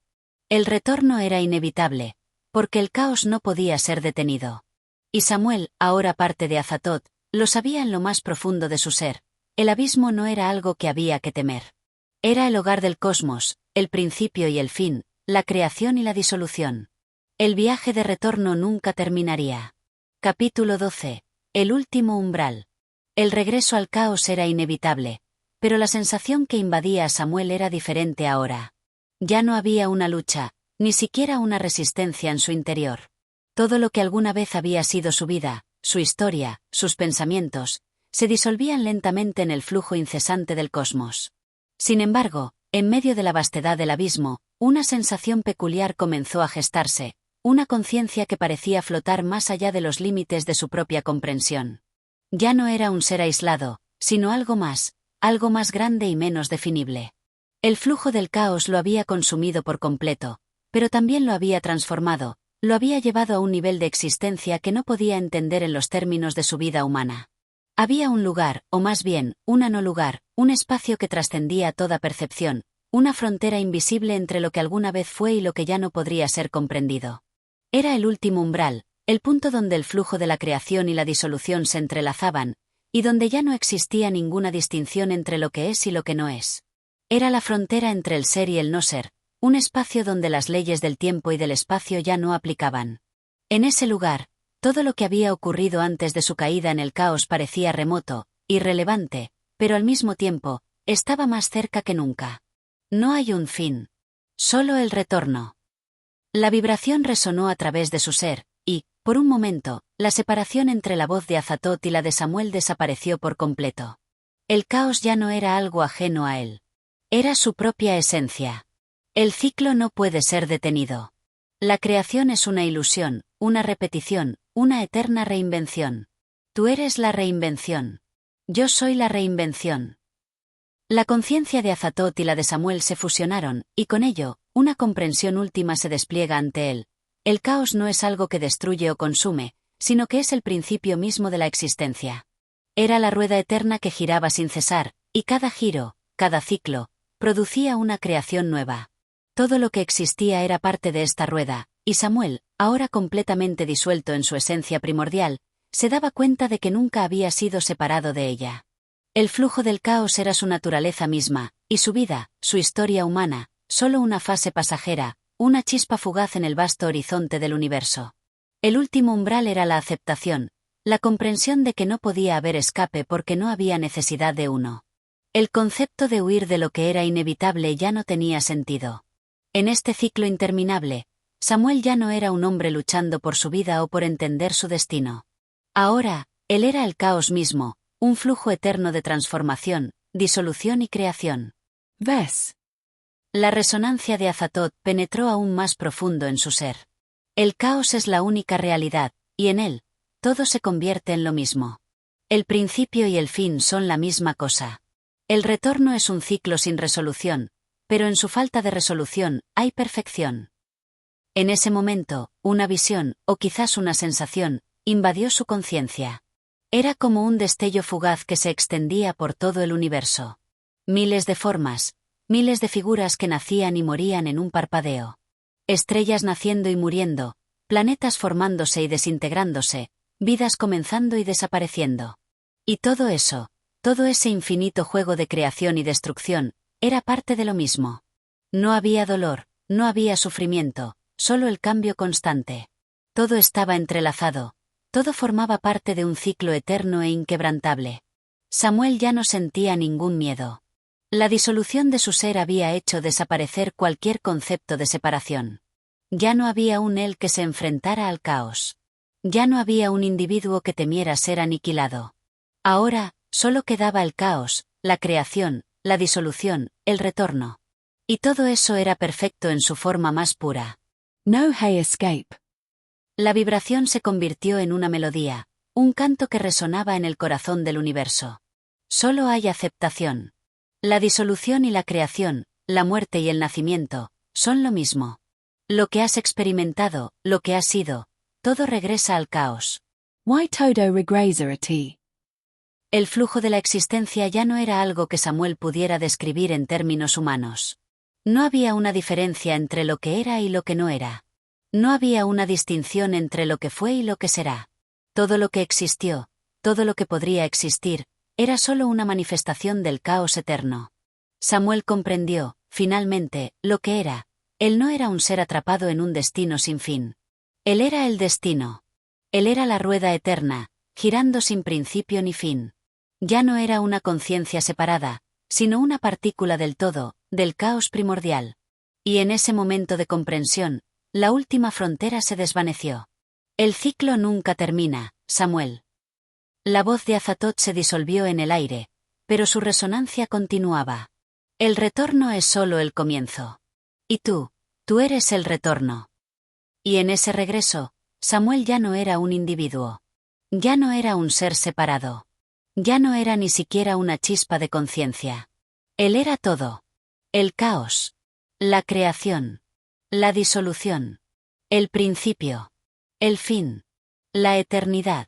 El retorno era inevitable, porque el caos no podía ser detenido. Y Samuel, ahora parte de Azatoth, lo sabía en lo más profundo de su ser. El abismo no era algo que había que temer. Era el hogar del cosmos, el principio y el fin, la creación y la disolución. El viaje de retorno nunca terminaría. Capítulo 12. El último umbral. El regreso al caos era inevitable, pero la sensación que invadía a Samuel era diferente ahora. Ya no había una lucha, ni siquiera una resistencia en su interior. Todo lo que alguna vez había sido su vida, su historia, sus pensamientos, se disolvían lentamente en el flujo incesante del cosmos. Sin embargo, en medio de la vastedad del abismo, una sensación peculiar comenzó a gestarse, una conciencia que parecía flotar más allá de los límites de su propia comprensión. Ya no era un ser aislado, sino algo más grande y menos definible. El flujo del caos lo había consumido por completo, pero también lo había transformado, lo había llevado a un nivel de existencia que no podía entender en los términos de su vida humana. Había un lugar, o más bien, un no lugar, un espacio que trascendía toda percepción, una frontera invisible entre lo que alguna vez fue y lo que ya no podría ser comprendido. Era el último umbral, el punto donde el flujo de la creación y la disolución se entrelazaban, y donde ya no existía ninguna distinción entre lo que es y lo que no es. Era la frontera entre el ser y el no ser, un espacio donde las leyes del tiempo y del espacio ya no aplicaban. En ese lugar, todo lo que había ocurrido antes de su caída en el caos parecía remoto, irrelevante, pero al mismo tiempo, estaba más cerca que nunca. No hay un fin. Solo el retorno. La vibración resonó a través de su ser, y, por un momento, la separación entre la voz de Azatoth y la de Samuel desapareció por completo. El caos ya no era algo ajeno a él. Era su propia esencia. El ciclo no puede ser detenido. La creación es una ilusión, una repetición, una eterna reinvención. Tú eres la reinvención. Yo soy la reinvención. La conciencia de Azatoth y la de Samuel se fusionaron, y con ello, una comprensión última se despliega ante él. El caos no es algo que destruye o consume, sino que es el principio mismo de la existencia. Era la rueda eterna que giraba sin cesar, y cada giro, cada ciclo, producía una creación nueva. Todo lo que existía era parte de esta rueda, y Samuel, ahora completamente disuelto en su esencia primordial, se daba cuenta de que nunca había sido separado de ella. El flujo del caos era su naturaleza misma, y su vida, su historia humana, solo una fase pasajera, una chispa fugaz en el vasto horizonte del universo. El último umbral era la aceptación, la comprensión de que no podía haber escape porque no había necesidad de uno. El concepto de huir de lo que era inevitable ya no tenía sentido. En este ciclo interminable, Samuel ya no era un hombre luchando por su vida o por entender su destino. Ahora, él era el caos mismo, un flujo eterno de transformación, disolución y creación. Ves. La resonancia de Azatoth penetró aún más profundo en su ser. El caos es la única realidad, y en él, todo se convierte en lo mismo. El principio y el fin son la misma cosa. El retorno es un ciclo sin resolución, pero en su falta de resolución hay perfección. En ese momento, una visión, o quizás una sensación, invadió su conciencia. Era como un destello fugaz que se extendía por todo el universo. Miles de formas, miles de figuras que nacían y morían en un parpadeo. Estrellas naciendo y muriendo, planetas formándose y desintegrándose, vidas comenzando y desapareciendo. Y todo eso, todo ese infinito juego de creación y destrucción, era parte de lo mismo. No había dolor, no había sufrimiento, solo el cambio constante. Todo estaba entrelazado, todo formaba parte de un ciclo eterno e inquebrantable. Samuel ya no sentía ningún miedo. La disolución de su ser había hecho desaparecer cualquier concepto de separación. Ya no había un él que se enfrentara al caos. Ya no había un individuo que temiera ser aniquilado. Ahora, solo quedaba el caos, la creación, la disolución, el retorno. Y todo eso era perfecto en su forma más pura. No hay escape. La vibración se convirtió en una melodía, un canto que resonaba en el corazón del universo. Solo hay aceptación. La disolución y la creación, la muerte y el nacimiento, son lo mismo. Lo que has experimentado, lo que has sido, todo regresa al caos. Why todo regresa a ti? El flujo de la existencia ya no era algo que Samuel pudiera describir en términos humanos. No había una diferencia entre lo que era y lo que no era. No había una distinción entre lo que fue y lo que será. Todo lo que existió, todo lo que podría existir, era solo una manifestación del caos eterno. Samuel comprendió, finalmente, lo que era. Él no era un ser atrapado en un destino sin fin. Él era el destino. Él era la rueda eterna, girando sin principio ni fin. Ya no era una conciencia separada, sino una partícula del todo, del caos primordial. Y en ese momento de comprensión, la última frontera se desvaneció. El ciclo nunca termina, Samuel. La voz de Azatoth se disolvió en el aire, pero su resonancia continuaba. El retorno es solo el comienzo. Y tú eres el retorno. Y en ese regreso, Samuel ya no era un individuo. Ya no era un ser separado. Ya no era ni siquiera una chispa de conciencia. Él era todo. El caos. La creación. La disolución. El principio. El fin. La eternidad.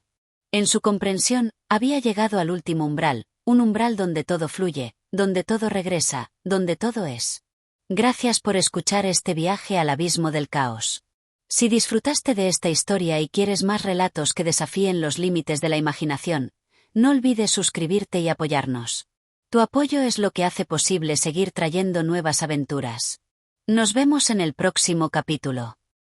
En su comprensión, había llegado al último umbral, un umbral donde todo fluye, donde todo regresa, donde todo es. Gracias por escuchar este viaje al abismo del caos. Si disfrutaste de esta historia y quieres más relatos que desafíen los límites de la imaginación, no olvides suscribirte y apoyarnos. Tu apoyo es lo que hace posible seguir trayendo nuevas aventuras. Nos vemos en el próximo capítulo.